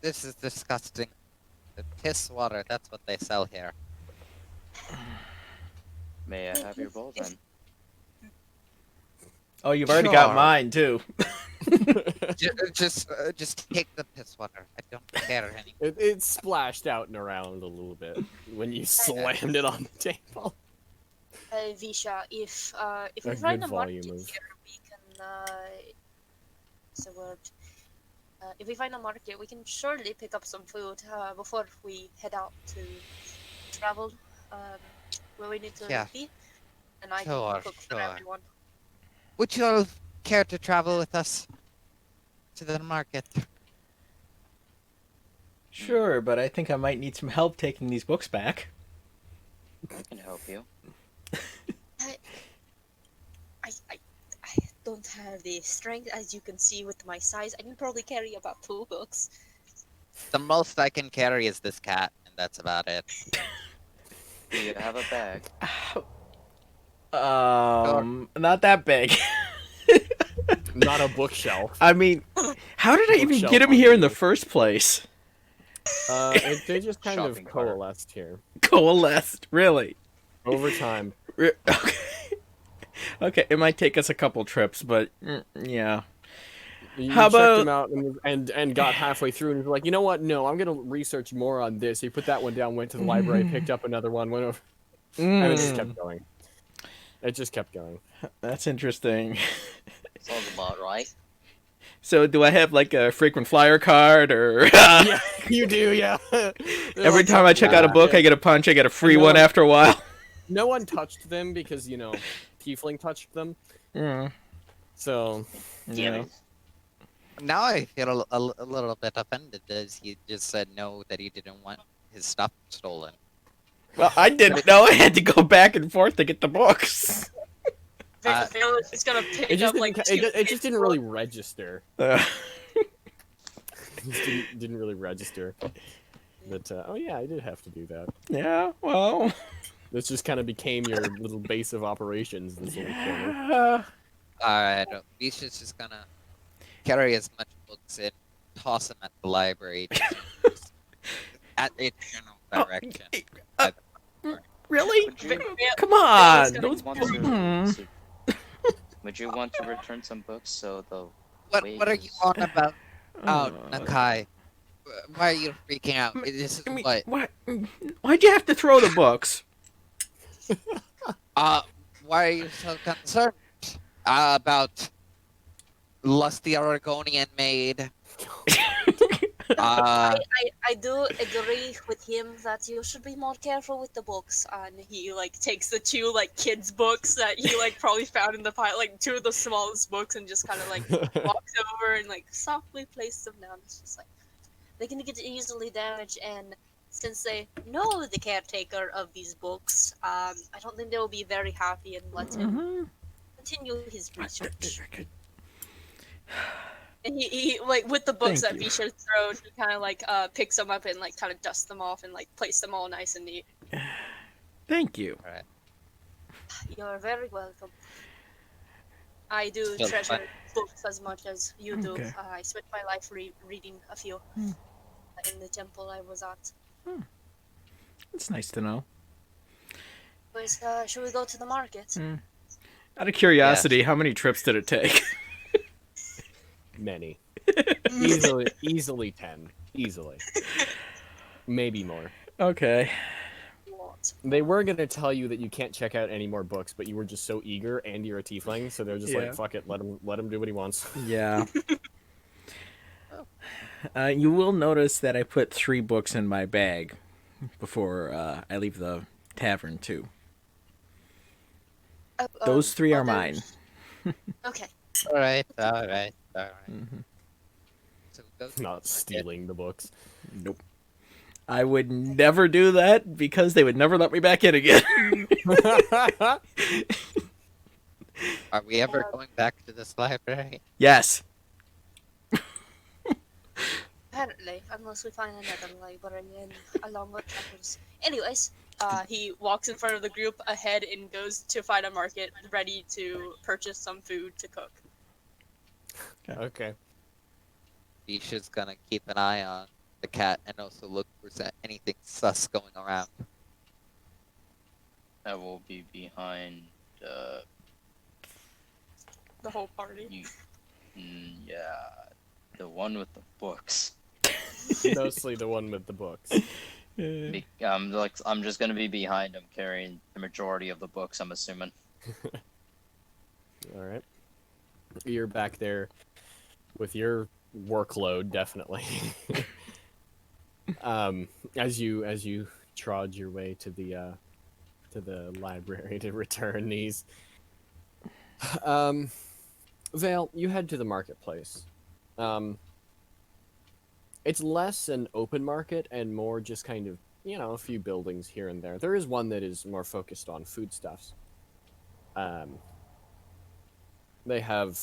Speaker 1: This is disgusting. The piss water, that's what they sell here.
Speaker 5: may I have your bowl then?
Speaker 3: Oh, you've already got
Speaker 1: Sure.
Speaker 3: mine too.
Speaker 1: Just take the piss water. I don't care anymore.
Speaker 2: It splashed out and around a little bit when you slammed it on the table.
Speaker 4: Visha, if
Speaker 2: A
Speaker 4: we find
Speaker 2: good
Speaker 4: a market
Speaker 2: volume of-
Speaker 4: here, we can So if we find a market, we can surely pick up some food before we head out to travel um, where we need to
Speaker 1: Yeah,
Speaker 4: be, and I can
Speaker 1: sure,
Speaker 4: cook for
Speaker 1: sure.
Speaker 4: everyone.
Speaker 1: Would you all care to travel with us to the market?
Speaker 3: Sure, but I think I might need some help taking these books back.
Speaker 5: I can help you.
Speaker 4: I, I don't have the strength, as you can see with my size. I can probably carry about 2 books.
Speaker 1: The most I can carry is this cat, and that's about it.
Speaker 5: Do you have a bag?
Speaker 3: Not that big.
Speaker 2: Not a bookshelf.
Speaker 3: I mean, how did I even
Speaker 2: Bookshelf
Speaker 3: get him
Speaker 2: on
Speaker 3: here in the
Speaker 2: wheels.
Speaker 3: first place?
Speaker 2: They just kind of
Speaker 5: Shopping cart.
Speaker 2: coalesced here
Speaker 3: Coalesced, really?
Speaker 2: over time.
Speaker 3: Okay. Okay, it might take us a couple trips, but yeah.
Speaker 2: You
Speaker 3: How
Speaker 2: checked
Speaker 3: about-
Speaker 2: him out and got halfway through and was like, you know what? No, I'm gonna research more on this. He put that one down, went to the library, picked up another one, went over, and it just kept going. It just kept going.
Speaker 3: That's interesting.
Speaker 5: Sounds about right.
Speaker 3: So, do I have like a frequent flyer card, or
Speaker 2: Yeah, you do. Yeah.
Speaker 3: every time I check out a book, I get a punch. I get a free one after a while.
Speaker 2: No one touched them because Tiefling touched them.
Speaker 3: Mm,
Speaker 2: So
Speaker 3: yeah.
Speaker 1: Now I feel a little bit offended as he just said no, that he didn't want his stuff stolen.
Speaker 3: Well, I didn't know I had to go back and forth to get the books.
Speaker 4: It's gonna pick
Speaker 2: it just
Speaker 4: up like
Speaker 2: it just didn't really register.
Speaker 3: Uh,
Speaker 2: It just didn't really register. But oh yeah, I did have to do that.
Speaker 3: yeah, well.
Speaker 2: This just kind of became your little base of operations. This little corner.
Speaker 1: Alright, Visha's just gonna carry as much books in, toss them at the library, just at its general direction.
Speaker 3: Really?
Speaker 5: Would you,
Speaker 3: Come on!
Speaker 4: gonna
Speaker 3: Those
Speaker 5: want
Speaker 3: books.
Speaker 5: to, would you want to return some books so the
Speaker 1: What are you on about? Oh, Nakai. Why are you freaking out? This is
Speaker 3: I mean,
Speaker 1: what?
Speaker 3: Why'd you have to throw the books?
Speaker 1: Why are you so concerned? About lusty Oregonian maid.
Speaker 4: I do agree with him that you should be more careful with the books. And he like takes the 2 like kids books that he like probably found in the pile, like 2 of the smallest books, and just kind of like walks over and like softly places them down. It's just like they can get easily damaged, and since they know the caretaker of these books, I don't think they'll be very happy and let him continue his research. And he like with the books
Speaker 3: Thank
Speaker 4: that
Speaker 3: you.
Speaker 4: Visha's thrown, he kind of like picks them up and like kind of dusts them off and like place them all nice and neat.
Speaker 3: Thank you.
Speaker 4: You're very welcome. I do
Speaker 1: Still
Speaker 4: treasure
Speaker 1: fun.
Speaker 4: books as much as you do.
Speaker 3: Okay.
Speaker 4: I spent my life reading a few in the temple I was at.
Speaker 3: It's nice to know.
Speaker 4: But should we go to the market?
Speaker 3: Out of curiosity, how many trips did it take?
Speaker 2: Many. Easily 10. Easily. Maybe more.
Speaker 3: Okay.
Speaker 4: What?
Speaker 2: They were gonna tell you that you can't check out any more books, but you were just so eager, and you're a tiefling, so they're just
Speaker 3: Yeah.
Speaker 2: like, "Fuck it, let him do what he wants."
Speaker 3: Yeah. You will notice that I put 3 books in my bag before I leave the tavern too. Those 3 are mine.
Speaker 4: Okay.
Speaker 1: Alright. So go to the
Speaker 2: Not
Speaker 1: market.
Speaker 2: stealing the books.
Speaker 3: Nope. I would never do that because they would never let me back in again.
Speaker 1: Are we ever going back to this library?
Speaker 3: Yes.
Speaker 4: Apparently, unless we find another library along with others. Anyways, he walks in front of the group ahead and goes to find a market ready to purchase some food to cook.
Speaker 2: Okay.
Speaker 1: Visha's gonna keep an eye on the cat and also look for anything sus going around.
Speaker 5: I will be behind.
Speaker 4: The whole party.
Speaker 5: Yeah, the one with the books.
Speaker 2: Mostly the one with the books.
Speaker 5: I'm just gonna be behind him, carrying the majority of the books. I'm assuming.
Speaker 2: All right. You're back there. with your workload, definitely. As you trod your way to the library to return these, Vale, you head to the marketplace. Um, it's less an open market and more just kind of, a few buildings here and there. There is one that is more focused on foodstuffs. Um, they have,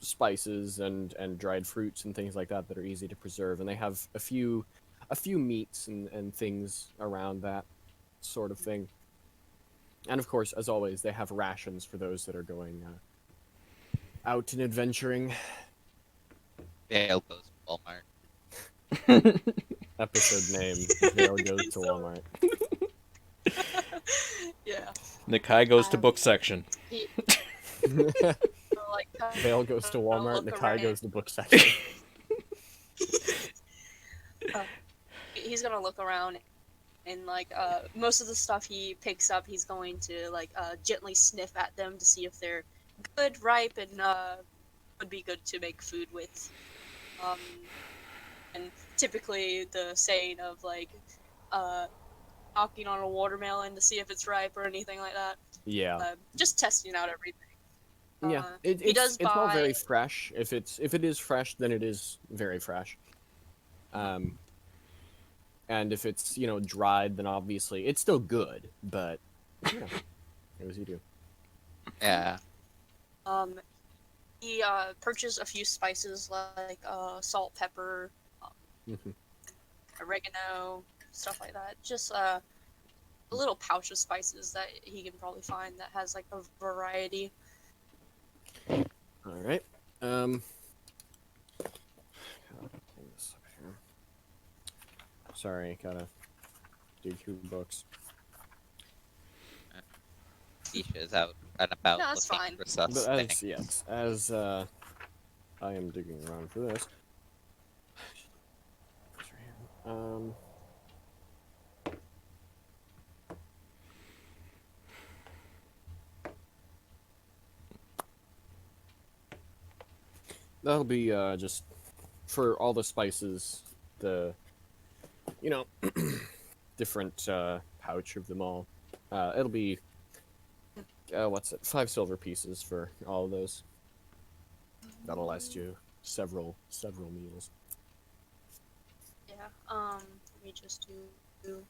Speaker 2: spices and dried fruits and things like that that are easy to preserve, and they have a few meats and things around that sort of thing. And of course, as always, they have rations for those that are going out and adventuring.
Speaker 1: Vale goes to Walmart.
Speaker 2: Episode name: Vale goes to Walmart.
Speaker 4: Yeah.
Speaker 3: Nakai goes to
Speaker 4: Um,
Speaker 3: book section.
Speaker 4: He, like,
Speaker 2: Vale goes to Walmart.
Speaker 4: look
Speaker 2: Nakai
Speaker 4: around.
Speaker 2: goes to book section.
Speaker 4: He's gonna look around, and like most of the stuff he picks up, he's going to like gently sniff at them to see if they're good, ripe, and would be good to make food with. Um, and typically the saying of like knocking on a watermelon to see if it's ripe or anything like that.
Speaker 2: Yeah.
Speaker 4: Just testing out everything.
Speaker 2: Yeah,
Speaker 4: He does
Speaker 2: it's all
Speaker 4: buy.
Speaker 2: very fresh. If it is fresh, then it is very fresh. And if it's dried, then obviously it's still good. But as you do.
Speaker 1: Yeah.
Speaker 4: He purchased a few spices like salt, pepper,
Speaker 2: Mhm.
Speaker 4: oregano, stuff like that. Just a little pouch of spices that he can probably find that has like a variety.
Speaker 2: All right. Pull this up here. Sorry, gotta dig through books.
Speaker 1: Visha is out and about
Speaker 4: No, that's
Speaker 1: looking
Speaker 4: fine.
Speaker 1: for such
Speaker 2: But as
Speaker 1: things.
Speaker 2: as I am digging around for this. That'll be just for all the spices, the different pouch of them all. It'll be what's it? 5 silver pieces for all of those. That'll last you several meals.
Speaker 4: Yeah. Let me just do.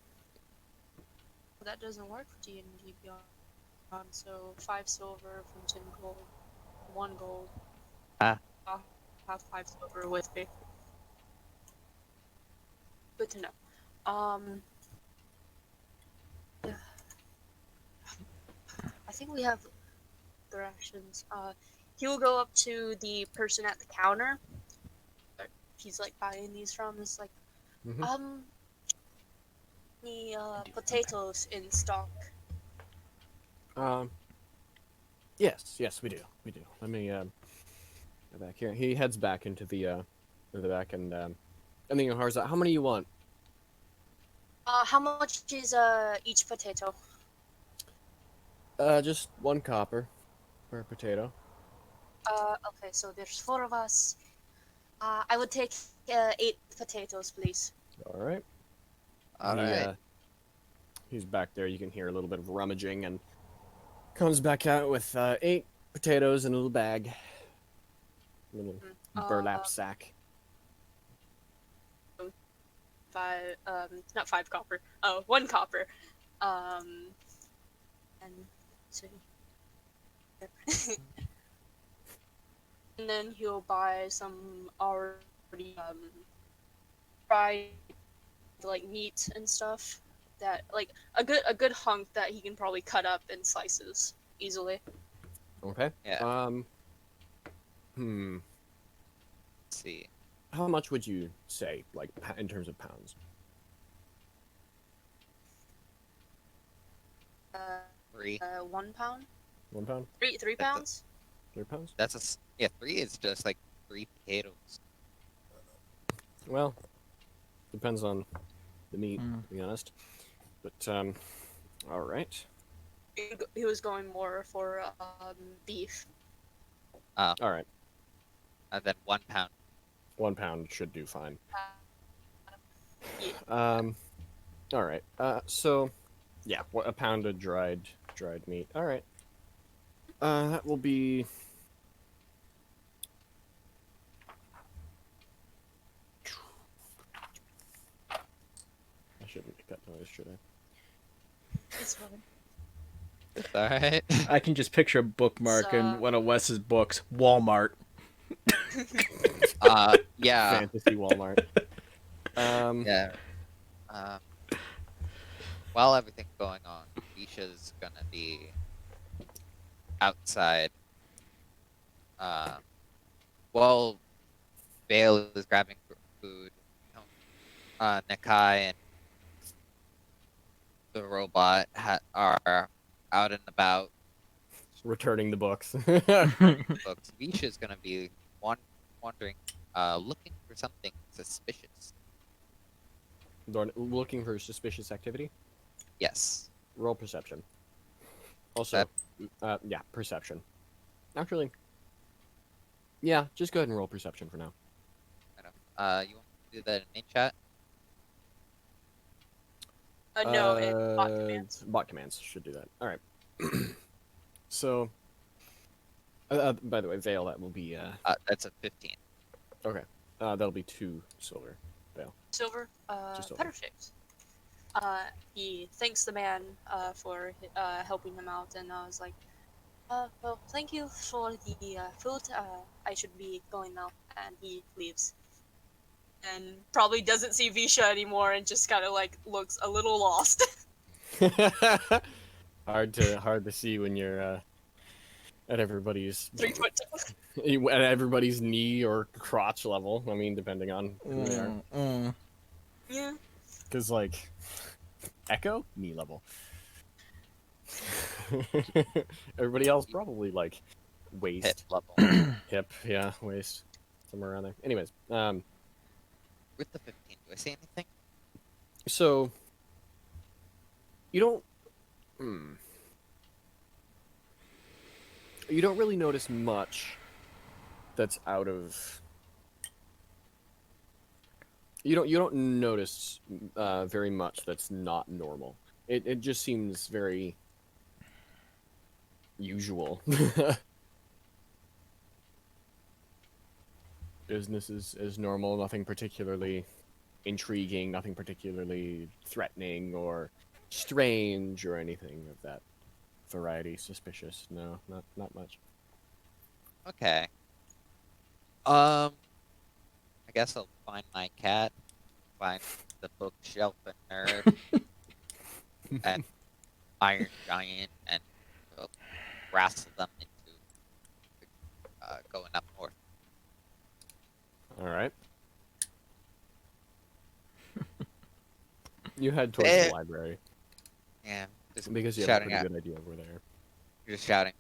Speaker 4: That doesn't work for D&D Beyond. So 5 silver from 10 gold, 1 gold.
Speaker 1: Ah.
Speaker 4: I'll have 5 silver with me. Good to know. I think we have the rations. He will go up to the person at the counter. He's like buying these from. It's like,
Speaker 2: Mhm.
Speaker 4: any potatoes in stock?
Speaker 2: Yes, we do. Let me go back here. He heads back into the back and then Harza, how many you want?
Speaker 4: How much is each potato?
Speaker 2: Just 1 copper per potato.
Speaker 4: Okay, so there's 4 of us. I would take 8 potatoes, please.
Speaker 2: All right.
Speaker 1: All right.
Speaker 2: He's back there. You can hear a little bit of rummaging and comes back out with 8 potatoes in a little bag, little burlap sack.
Speaker 4: 5, not 5 copper. Oh, 1 copper. And so. And then he'll buy some already fried like meat and stuff that like a good hunk that he can probably cut up in slices easily.
Speaker 2: Okay.
Speaker 1: Yeah.
Speaker 2: Hmm.
Speaker 1: Let's see.
Speaker 2: How much would you say, like, in terms of pounds?
Speaker 1: 3.
Speaker 4: 1 pound.
Speaker 2: 1 pound?
Speaker 4: 3
Speaker 1: That's
Speaker 4: pounds.
Speaker 2: 3 pounds?
Speaker 1: That's yeah. 3 is just like 3 potatoes.
Speaker 2: Well, depends on the meat, to be honest. But all right.
Speaker 4: He was going more for beef.
Speaker 2: All right.
Speaker 1: Then 1 pound.
Speaker 2: 1 pound should do fine.
Speaker 4: Yeah.
Speaker 2: All right. So, yeah, a pound of dried meat. All right. That will be. I shouldn't make that noise, should I?
Speaker 4: It's fine.
Speaker 1: It's alright.
Speaker 3: I can just picture a bookmark in one of Wes's books. Walmart.
Speaker 1: Yeah.
Speaker 2: Fantasy Walmart.
Speaker 1: Yeah. Um, while everything's going on, Visha's gonna be outside. While Veil is grabbing food, Nakai and the robot are out and about.
Speaker 2: Returning the books.
Speaker 1: Books. Visha's gonna be wandering, looking for something suspicious.
Speaker 2: Looking for suspicious activity.
Speaker 1: Yes.
Speaker 2: Roll perception. Also, yeah, perception. Actually, yeah, just go ahead and roll perception for now.
Speaker 1: You want to do that in chat?
Speaker 4: No, in bot commands.
Speaker 2: Bot commands should do that. All right. So, by the way, Veil, that will be
Speaker 1: That's a 15.
Speaker 2: okay. That'll be 2 silver. Veil.
Speaker 4: Silver.
Speaker 2: Just silver.
Speaker 4: Perfect. He thanks the man for helping him out, and I was like, well, thank you for the food. I should be going now, and he leaves. And probably doesn't see Visha anymore, and just kind of like looks a little lost.
Speaker 2: hard to see when you're at everybody's
Speaker 4: 3 foot.
Speaker 2: at everybody's knee or crotch level. I mean, depending on who they are.
Speaker 4: Yeah.
Speaker 2: Because like, Echo knee level. Everybody else probably like waist,
Speaker 1: Hit level.
Speaker 2: hip, yeah, waist, somewhere around there. Anyways,
Speaker 1: With the 15, do I see anything?
Speaker 2: so you don't. You don't really notice much that's out of. You don't notice very much that's not normal. It just seems very usual. Business is normal, nothing particularly intriguing, nothing particularly threatening or strange or anything of that variety. Suspicious. No, not much.
Speaker 1: Okay. I guess I'll find my cat, find the bookshelf and nerd, and Iron Giant, and wrestle them into going up north.
Speaker 2: All right. You head towards
Speaker 1: Eh.
Speaker 2: the library
Speaker 1: Yeah, just
Speaker 2: because you have a
Speaker 1: shouting
Speaker 2: pretty
Speaker 1: out.
Speaker 2: good idea over there.
Speaker 1: You're just shouting,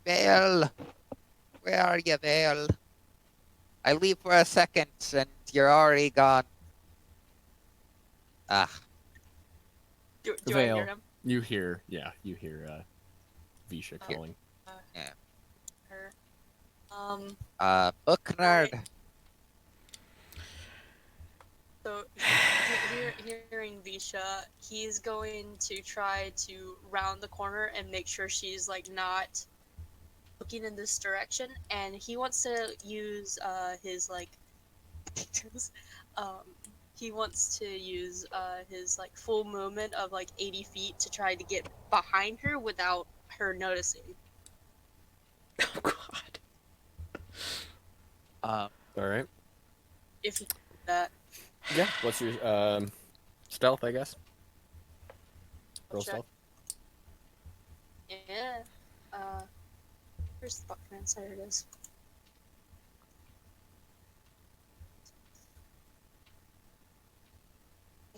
Speaker 1: Vale, where are you, Vale? I leave for a second, and you're already gone. Ah,
Speaker 4: Do I
Speaker 2: Veil.
Speaker 4: hear him?
Speaker 2: You hear Visha
Speaker 4: Okay.
Speaker 2: calling.
Speaker 4: Her.
Speaker 1: book nerd.
Speaker 4: So, hearing Visha, he's going to try to round the corner and make sure she's like not looking in this direction, and he wants to use his like he wants to use his like full movement of like 80 feet to try to get behind her without her noticing.
Speaker 3: Oh God.
Speaker 2: All right.
Speaker 4: If you do that.
Speaker 2: Yeah. What's your stealth? I guess. Roll
Speaker 4: Check.
Speaker 2: stealth.
Speaker 4: Yeah. Where's the document? There it is.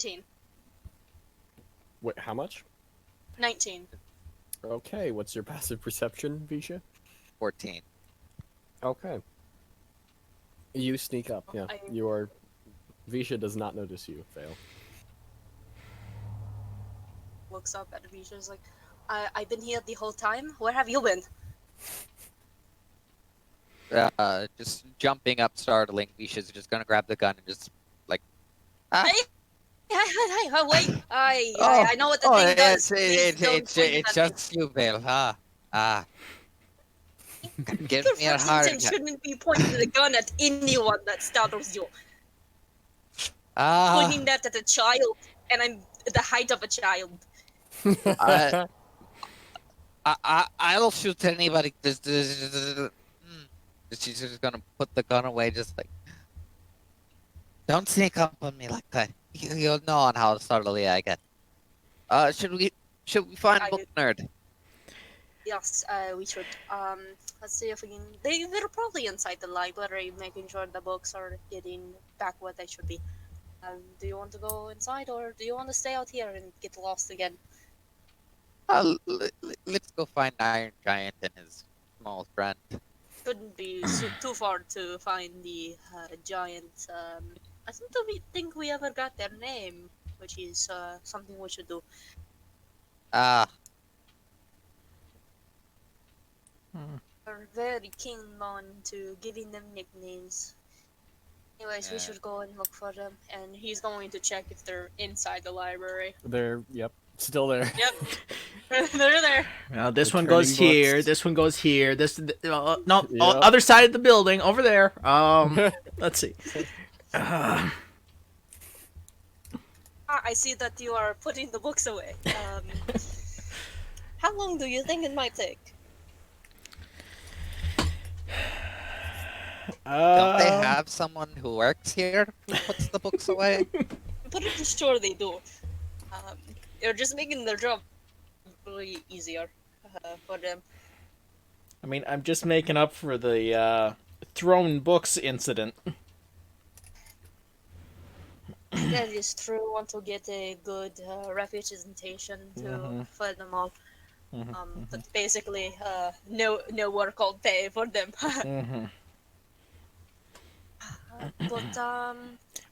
Speaker 4: 19.
Speaker 2: Wait, how much?
Speaker 4: 19.
Speaker 2: Okay. What's your passive perception, Visha?
Speaker 1: 14.
Speaker 2: Okay. You sneak up. Yeah.
Speaker 4: I-
Speaker 2: Your Visha does not notice you. Fail.
Speaker 4: Looks up at Visha's like, I've been here the whole time. Where have you been?
Speaker 1: just jumping up, startling. Visha's just gonna grab the gun and just like, ah,
Speaker 4: Hey, wait!
Speaker 1: oh,
Speaker 4: I know what the
Speaker 1: oh,
Speaker 4: thing does. Please
Speaker 1: it's
Speaker 4: don't point at
Speaker 1: it's
Speaker 4: that thing.
Speaker 1: just you, Veil, huh? Ah, give
Speaker 4: Your
Speaker 1: me a
Speaker 4: first
Speaker 1: heart
Speaker 4: instinct
Speaker 1: attack.
Speaker 4: shouldn't be pointing the gun at anyone that startles you.
Speaker 1: Ah,
Speaker 4: Pointing that at a child, and I'm the height of a child.
Speaker 1: I, I'll shoot anybody. She's just gonna put the gun away, just like, don't sneak up on me like that. You'll know on how startled I get. Should we find
Speaker 4: I
Speaker 1: book nerd?
Speaker 4: Yes, we should. Let's see if we can. They're probably inside the library, making sure the books are getting back what they should be. Do you want to go inside, or do you want to stay out here and get lost again?
Speaker 1: Let's go find Iron Giant and his small friend.
Speaker 4: Shouldn't be too far to find the giant. I don't think we ever got their name, which is something we should do.
Speaker 1: Ah,
Speaker 4: We're very keen on to giving them nicknames. Anyways, we
Speaker 1: yeah.
Speaker 4: should go and look for them, and he's going to check if they're inside the library.
Speaker 2: They're still there.
Speaker 4: Yep, they're there.
Speaker 3: Well, this
Speaker 2: The
Speaker 3: one goes
Speaker 2: turning
Speaker 3: here.
Speaker 2: books.
Speaker 3: This one goes here. No,
Speaker 2: Yep.
Speaker 3: other side of the building, over there. Let's see.
Speaker 4: I see that you are putting the books away. How long do you think it might take?
Speaker 1: Don't they have someone who works here who puts the books away?
Speaker 4: I'm pretty sure they do. You're just making their job really easier for them.
Speaker 3: I mean, I'm just making up for the thrown books incident.
Speaker 4: That is true. Want to get a good representation to for them all. But basically, no work all pay for them. But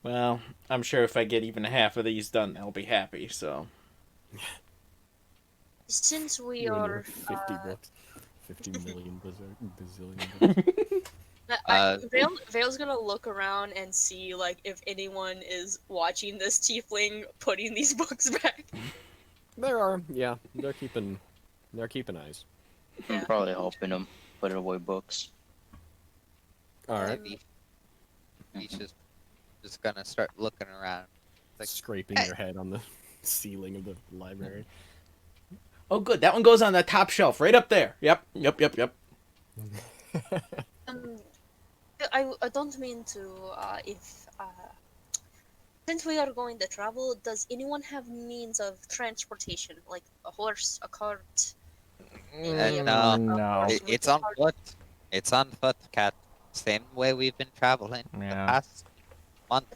Speaker 3: Well, I'm sure if I get even half of these done, I'll be happy. So.
Speaker 4: since we
Speaker 2: You and
Speaker 4: are
Speaker 2: your 50 books. 50 million bazillion books.
Speaker 4: Vale's gonna look around and see like if anyone is watching this tiefling putting these books back.
Speaker 2: There are, yeah. They're keeping eyes.
Speaker 5: I'm probably helping them put away books.
Speaker 2: All right.
Speaker 1: He's just gonna start looking around. Like,
Speaker 2: Scraping your head on the ceiling of the library.
Speaker 3: Oh, good. That one goes on the top shelf, right up there. Yep.
Speaker 4: Um, I don't mean to if since we are going to travel, does anyone have means of transportation like a horse, a cart? Maybe
Speaker 1: no,
Speaker 3: no.
Speaker 4: horse with
Speaker 1: it's
Speaker 4: a
Speaker 1: on
Speaker 4: cart?
Speaker 1: foot. It's on foot, cat. Same way we've been traveling the
Speaker 3: Yeah.
Speaker 1: past month.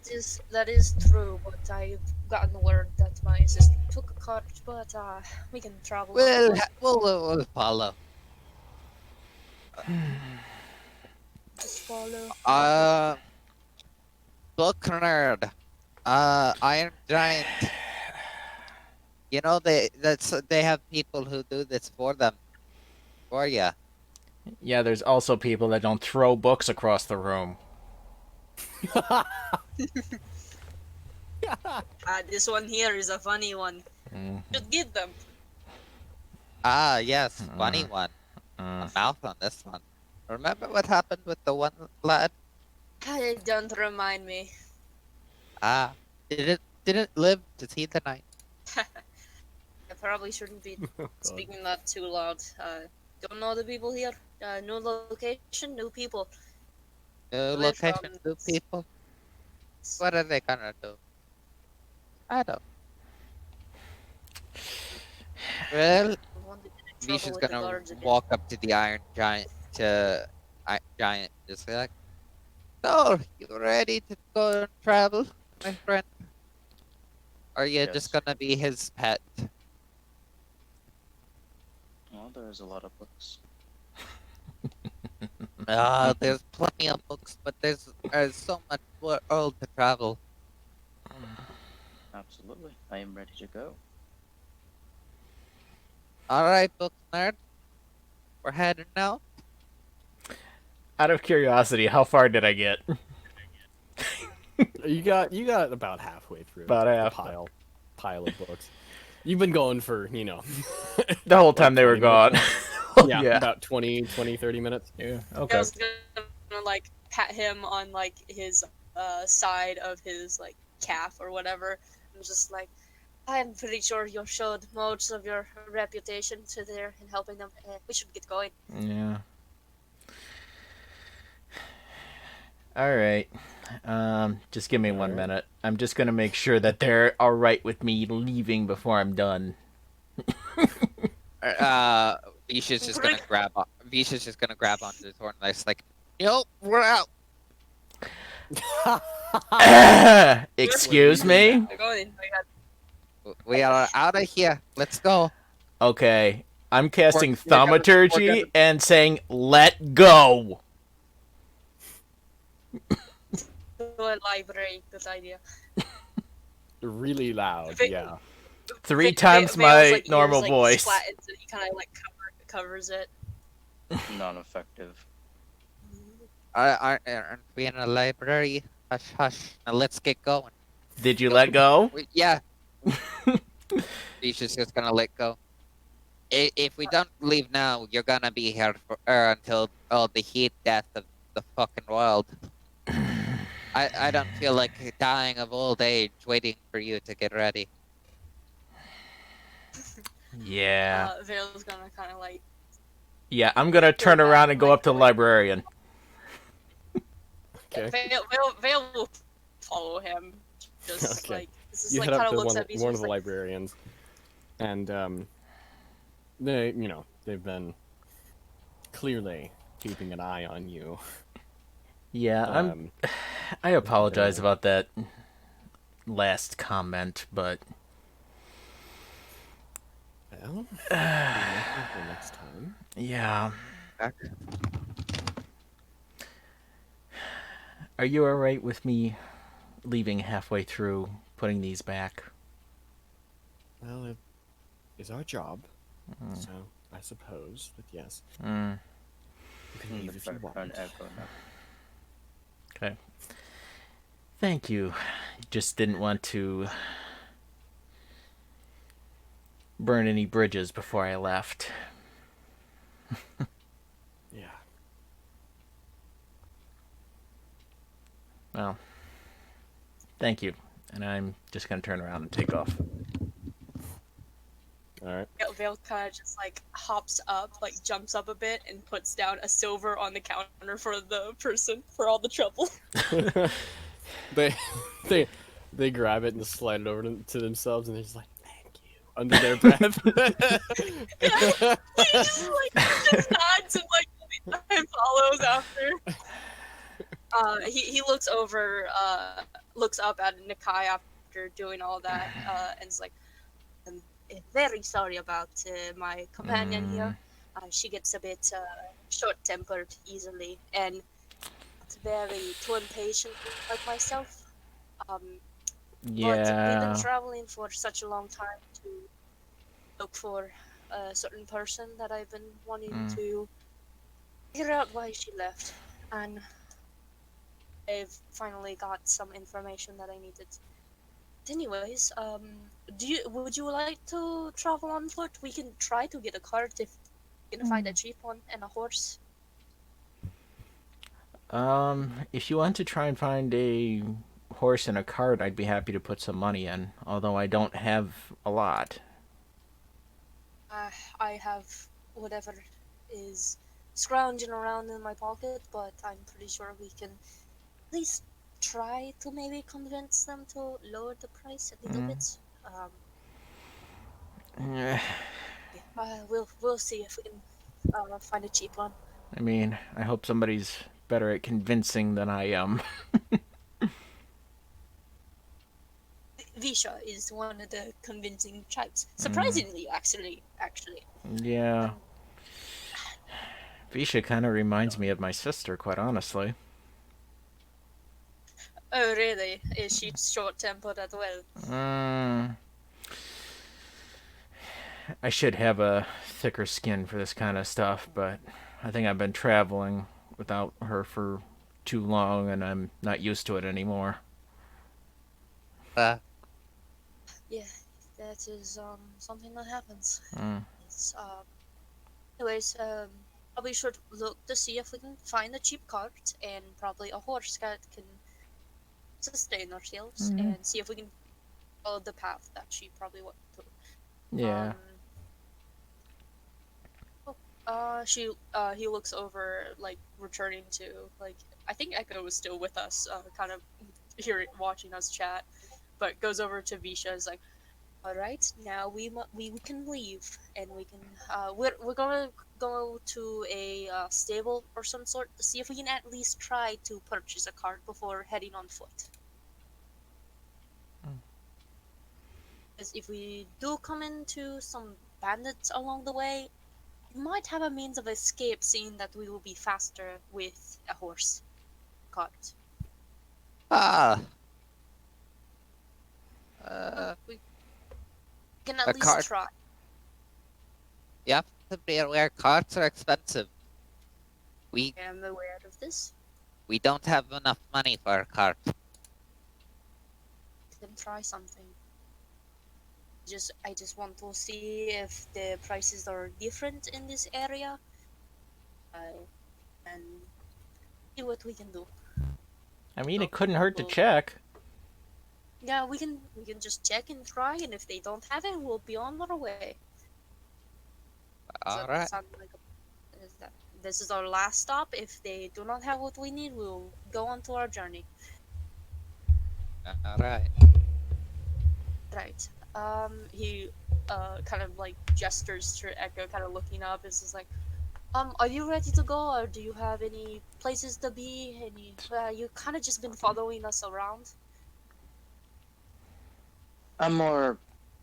Speaker 4: That is true, but I've gotten word that my sister took a cart, but we can travel.
Speaker 1: We'll follow.
Speaker 4: Just follow.
Speaker 1: Book nerd. Iron Giant. You know they have people who do this for them. For ya.
Speaker 3: Yeah, there's also people that don't throw books across the room.
Speaker 4: This one here is a funny one. Should give them.
Speaker 1: Ah, yes, funny one. A mouth on this one. Remember what happened with the one lad?
Speaker 4: Don't remind me.
Speaker 1: Ah, didn't live to see the night.
Speaker 4: I probably shouldn't be
Speaker 2: God.
Speaker 4: speaking that too loud. Don't know the people here. New location, new people.
Speaker 1: New
Speaker 4: Live
Speaker 1: location,
Speaker 4: from-
Speaker 1: new people. What are they gonna do? I don't. Well,
Speaker 4: Don't want to get in trouble
Speaker 1: Visha's
Speaker 4: with the
Speaker 1: gonna
Speaker 4: guards again.
Speaker 1: walk up to the Iron Giant, just be like, "So, you ready to go and travel, my friend? Or are you
Speaker 5: Yes.
Speaker 1: just gonna be his pet?"
Speaker 5: Well, there's a lot of books.
Speaker 1: There's plenty of books, but there's so much world to travel.
Speaker 5: Absolutely. I am ready to go.
Speaker 1: All right, book nerd, we're heading now.
Speaker 3: Out of curiosity, how far did I get?
Speaker 2: You got about halfway through
Speaker 3: About
Speaker 2: the
Speaker 3: half.
Speaker 2: pile of books. You've been going for,
Speaker 3: The whole time
Speaker 2: like
Speaker 3: they were
Speaker 2: 20 minutes
Speaker 3: gone.
Speaker 2: now. Yeah,
Speaker 3: Yeah.
Speaker 2: about 30 minutes.
Speaker 3: Yeah.
Speaker 4: I
Speaker 3: Okay.
Speaker 4: was gonna like pat him on like his side of his like calf or whatever. I'm just like, I'm pretty sure you showed most of your reputation to there in helping them. We should get going.
Speaker 3: Yeah. All right. Just give me
Speaker 2: All
Speaker 3: 1
Speaker 2: right.
Speaker 3: minute. I'm just gonna make sure that they're all right with me leaving before I'm done.
Speaker 1: Visha's just gonna grab onto his horn. It's like, nope, we're out.
Speaker 3: Excuse me?
Speaker 4: We're going.
Speaker 1: We are out of here. Let's go.
Speaker 3: Okay. I'm casting
Speaker 1: We're gonna-
Speaker 3: thaumaturgy and saying, let go.
Speaker 4: To a library. Good idea.
Speaker 2: Really loud,
Speaker 4: Ve-
Speaker 2: yeah.
Speaker 3: 3 times
Speaker 4: Veil's,
Speaker 3: my
Speaker 4: like,
Speaker 3: normal
Speaker 4: ears, like,
Speaker 3: voice.
Speaker 4: flattens and he kind of like covers it.
Speaker 5: Non-effective.
Speaker 1: Aren't we in a library? Hush, hush. Now let's get going.
Speaker 3: Did you let go?
Speaker 1: Yeah. Visha's just gonna let go. If we don't leave now, you're gonna be here for until all the heat death of the fucking world. I don't feel like dying of old age waiting for you to get ready.
Speaker 3: Yeah.
Speaker 4: Veil's gonna kind of like.
Speaker 3: Yeah, I'm gonna turn around and go up to the librarian.
Speaker 2: Okay.
Speaker 4: Veil will follow him. Just
Speaker 2: Okay.
Speaker 4: like this is
Speaker 2: You
Speaker 4: like
Speaker 2: head
Speaker 4: kind
Speaker 2: up
Speaker 4: of
Speaker 2: to
Speaker 4: looks
Speaker 2: one
Speaker 4: at me.
Speaker 2: of the librarians, and they've been clearly keeping an eye on you.
Speaker 3: Yeah, I apologize about that last comment, but
Speaker 2: Well, for next time.
Speaker 3: yeah. Are you alright with me leaving halfway through, putting these back?
Speaker 2: Well, it is our job, so I suppose that yes.
Speaker 3: Mm.
Speaker 2: You can leave if you want.
Speaker 3: Okay. Thank you. Just didn't want to burn any bridges before I left.
Speaker 2: Yeah.
Speaker 3: Well, thank you. And I'm just going to turn around and take off.
Speaker 2: All right.
Speaker 4: Veil kind of just like hops up, like jumps up a bit, and puts down a silver on the counter for the person for all the trouble.
Speaker 2: they grab it and slide it over to themselves, and they're just like, "Thank you," under their breath.
Speaker 4: He just nods and follows after. He looks over, looks up at Nakai after doing all that, and is like, I'm very sorry about my companion here. She gets a bit short-tempered easily, and it's very too impatient like myself. But we've been traveling for such a long time to look for a certain person that I've been wanting to figure out why she left, and I've finally got some information that I needed. Anyways, would you like to travel on foot? We can try to get a cart if you can find a cheap one and a horse.
Speaker 3: If you want to try and find a horse and a cart, I'd be happy to put some money in, although I don't have a lot.
Speaker 4: I have whatever is scrounging around in my pocket, but I'm pretty sure we can at least try to maybe convince them to lower the price a little bit. We'll see if we can find a cheap one.
Speaker 3: I mean, I hope somebody's better at convincing than I am.
Speaker 4: Visha is one of the convincing types. Surprisingly, actually.
Speaker 3: Yeah. Visha kind of reminds me of my sister, quite honestly.
Speaker 4: Oh, really? Is she short-tempered as well?
Speaker 3: I should have a thicker skin for this kind of stuff, but I think I've been traveling without her for too long, and I'm not used to it anymore.
Speaker 1: Uh,
Speaker 4: Yeah, that is something that happens.
Speaker 3: Mm.
Speaker 4: It's anyways, I'll be sure to look to see if we can find a cheap cart and probably a horse that can sustain ourselves,
Speaker 3: Mhm.
Speaker 4: and see if we can follow the path that she probably went through.
Speaker 3: Yeah.
Speaker 4: He looks over, like returning to, like, I think Echo was still with us, kind of hearing, watching us chat, but goes over to Visha, is like, all right, now we can leave, and we can we're gonna go to a stable or some sort to see if we can at least try to purchase a cart before heading on foot. Because if we do come into some bandits along the way, we might have a means of escape, seeing that we will be faster with a horse cart.
Speaker 1: ah,
Speaker 4: We can at
Speaker 1: a
Speaker 4: least
Speaker 1: cart.
Speaker 4: try.
Speaker 1: You have to be aware carts are expensive. We
Speaker 4: I am aware of this.
Speaker 1: we don't have enough money for a cart.
Speaker 4: We can try something. I just want to see if the prices are different in this area, and see what we can do.
Speaker 3: I mean,
Speaker 4: So,
Speaker 3: it couldn't hurt to
Speaker 4: we'll,
Speaker 3: check.
Speaker 4: yeah, we can just check and try, and if they don't have it, we'll be on our way. Does
Speaker 1: All
Speaker 4: that
Speaker 1: right,
Speaker 4: sound like this is our last stop? If they do not have what we need, we'll go on to our journey.
Speaker 1: all right.
Speaker 4: Right. He kind of like gestures to Echo, kind of looking up. Is just like, are you ready to go, or do you have any places to be? Any? You kind of just been following us around.
Speaker 5: I'm more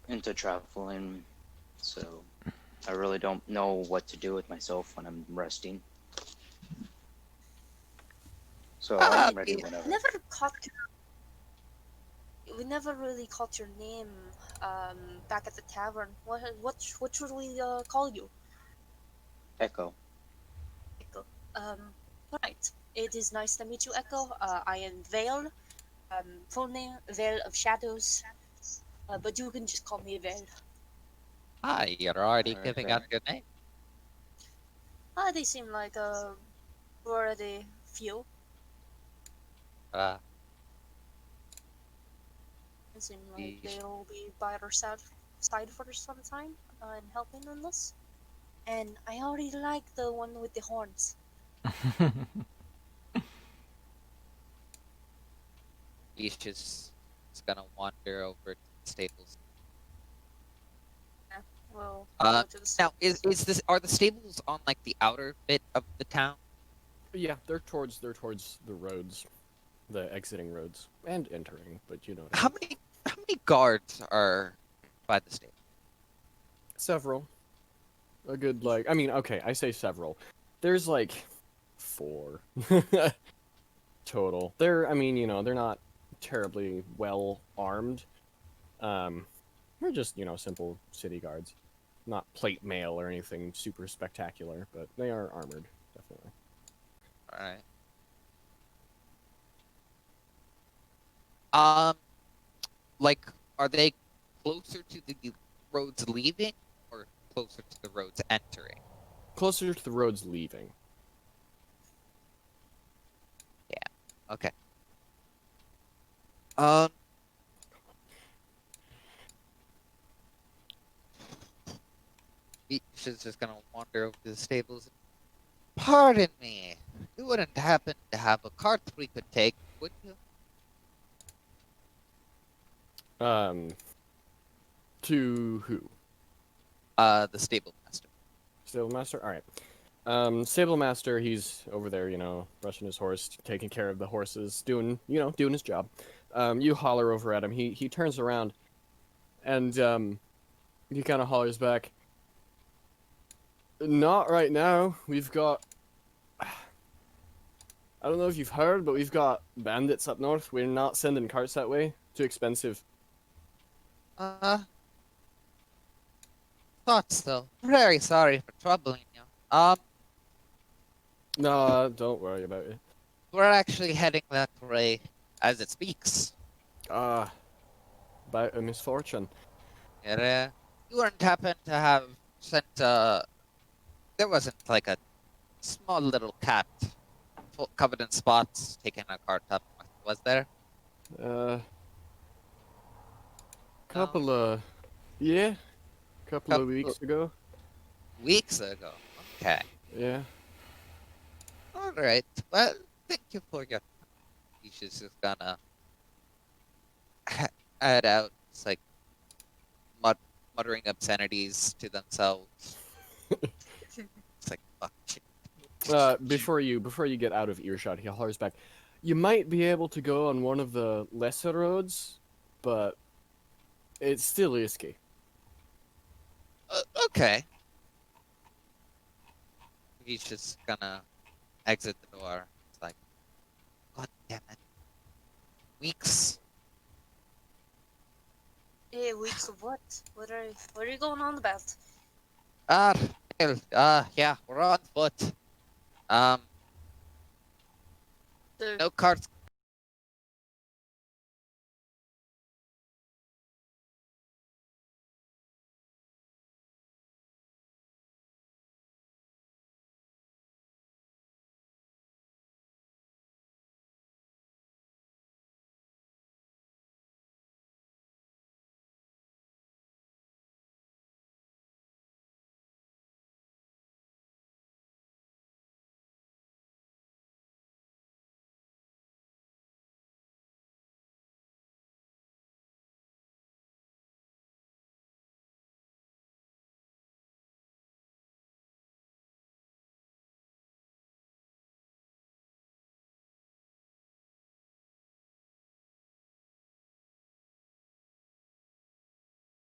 Speaker 5: into traveling, so I really don't know what to do with myself when I'm resting. So
Speaker 1: Ah,
Speaker 5: I'm ready
Speaker 1: y-
Speaker 5: whenever.
Speaker 4: We never really caught your name back at the tavern. What should we call you?
Speaker 5: Echo.
Speaker 4: Echo. Right. It is nice to meet you, Echo. I am Veil. Full name Veil of Shadows. But you can just call me Veil.
Speaker 1: you're already
Speaker 5: Alright,
Speaker 1: giving out
Speaker 5: alright.
Speaker 1: your name.
Speaker 4: They seem like already few.
Speaker 1: Uh,
Speaker 4: They seem like
Speaker 1: yeesh.
Speaker 4: they'll be by our side for some time and helping on this. And I already like the one with the horns.
Speaker 1: Yeesh is gonna wander over to the stables.
Speaker 4: Yeah, we'll
Speaker 1: Uh,
Speaker 4: go to the
Speaker 1: now
Speaker 4: stables.
Speaker 1: is this are the stables on like the outer bit of the town?
Speaker 2: Yeah, they're towards the roads, the exiting roads and entering. But you know, what I
Speaker 1: How
Speaker 2: mean.
Speaker 1: many guards are by the stable?
Speaker 2: Several. A good like. I mean, okay, I say several. There's like 4 total. I mean, you know, they're not terribly well armed. They're just, you know, simple city guards. Not plate mail or anything super spectacular, but they are armored, definitely.
Speaker 1: All right. Um, like, are they closer to the roads leaving or closer to the roads entering?
Speaker 2: Closer to the roads leaving.
Speaker 1: Okay. Um, she's just gonna wander over to the stables. Pardon me. You wouldn't happen to have a cart we could take, would you?
Speaker 2: To who?
Speaker 1: The stable master.
Speaker 2: Stable master. All right. Stable master. He's over there, you know, brushing his horse, taking care of the horses, doing his job. You holler over at him. He turns around, and he kind of hollers back. Not right now. We've got. I don't know if you've heard, but we've got bandits up north. We're not sending carts that way. Too expensive.
Speaker 1: Uh, thought so. Very sorry for troubling you.
Speaker 2: No, don't worry about it.
Speaker 1: We're actually heading that way as it speaks.
Speaker 2: Ah, about a misfortune.
Speaker 1: Yeah, you wouldn't happen to have sent there wasn't like a small little cat covered in spots taking a cart up, was there?
Speaker 2: Uh,
Speaker 1: No.
Speaker 2: couple of yeah, couple of
Speaker 1: Couple
Speaker 2: weeks ago.
Speaker 1: weeks ago. Okay.
Speaker 2: Yeah.
Speaker 1: All right. Well, thank you for your. He's just gonna head out. It's like muttering obscenities to themselves. It's like fuck.
Speaker 2: Before you get out of earshot, he hollers back. You might be able to go on one of the lesser roads, but it's still risky.
Speaker 1: Okay. He's just gonna exit the door. It's like, God damn it. Weeks.
Speaker 4: Hey, weeks of what? What are you going on about?
Speaker 1: Ah, well, yeah, we're on foot. Um,
Speaker 4: The
Speaker 1: no carts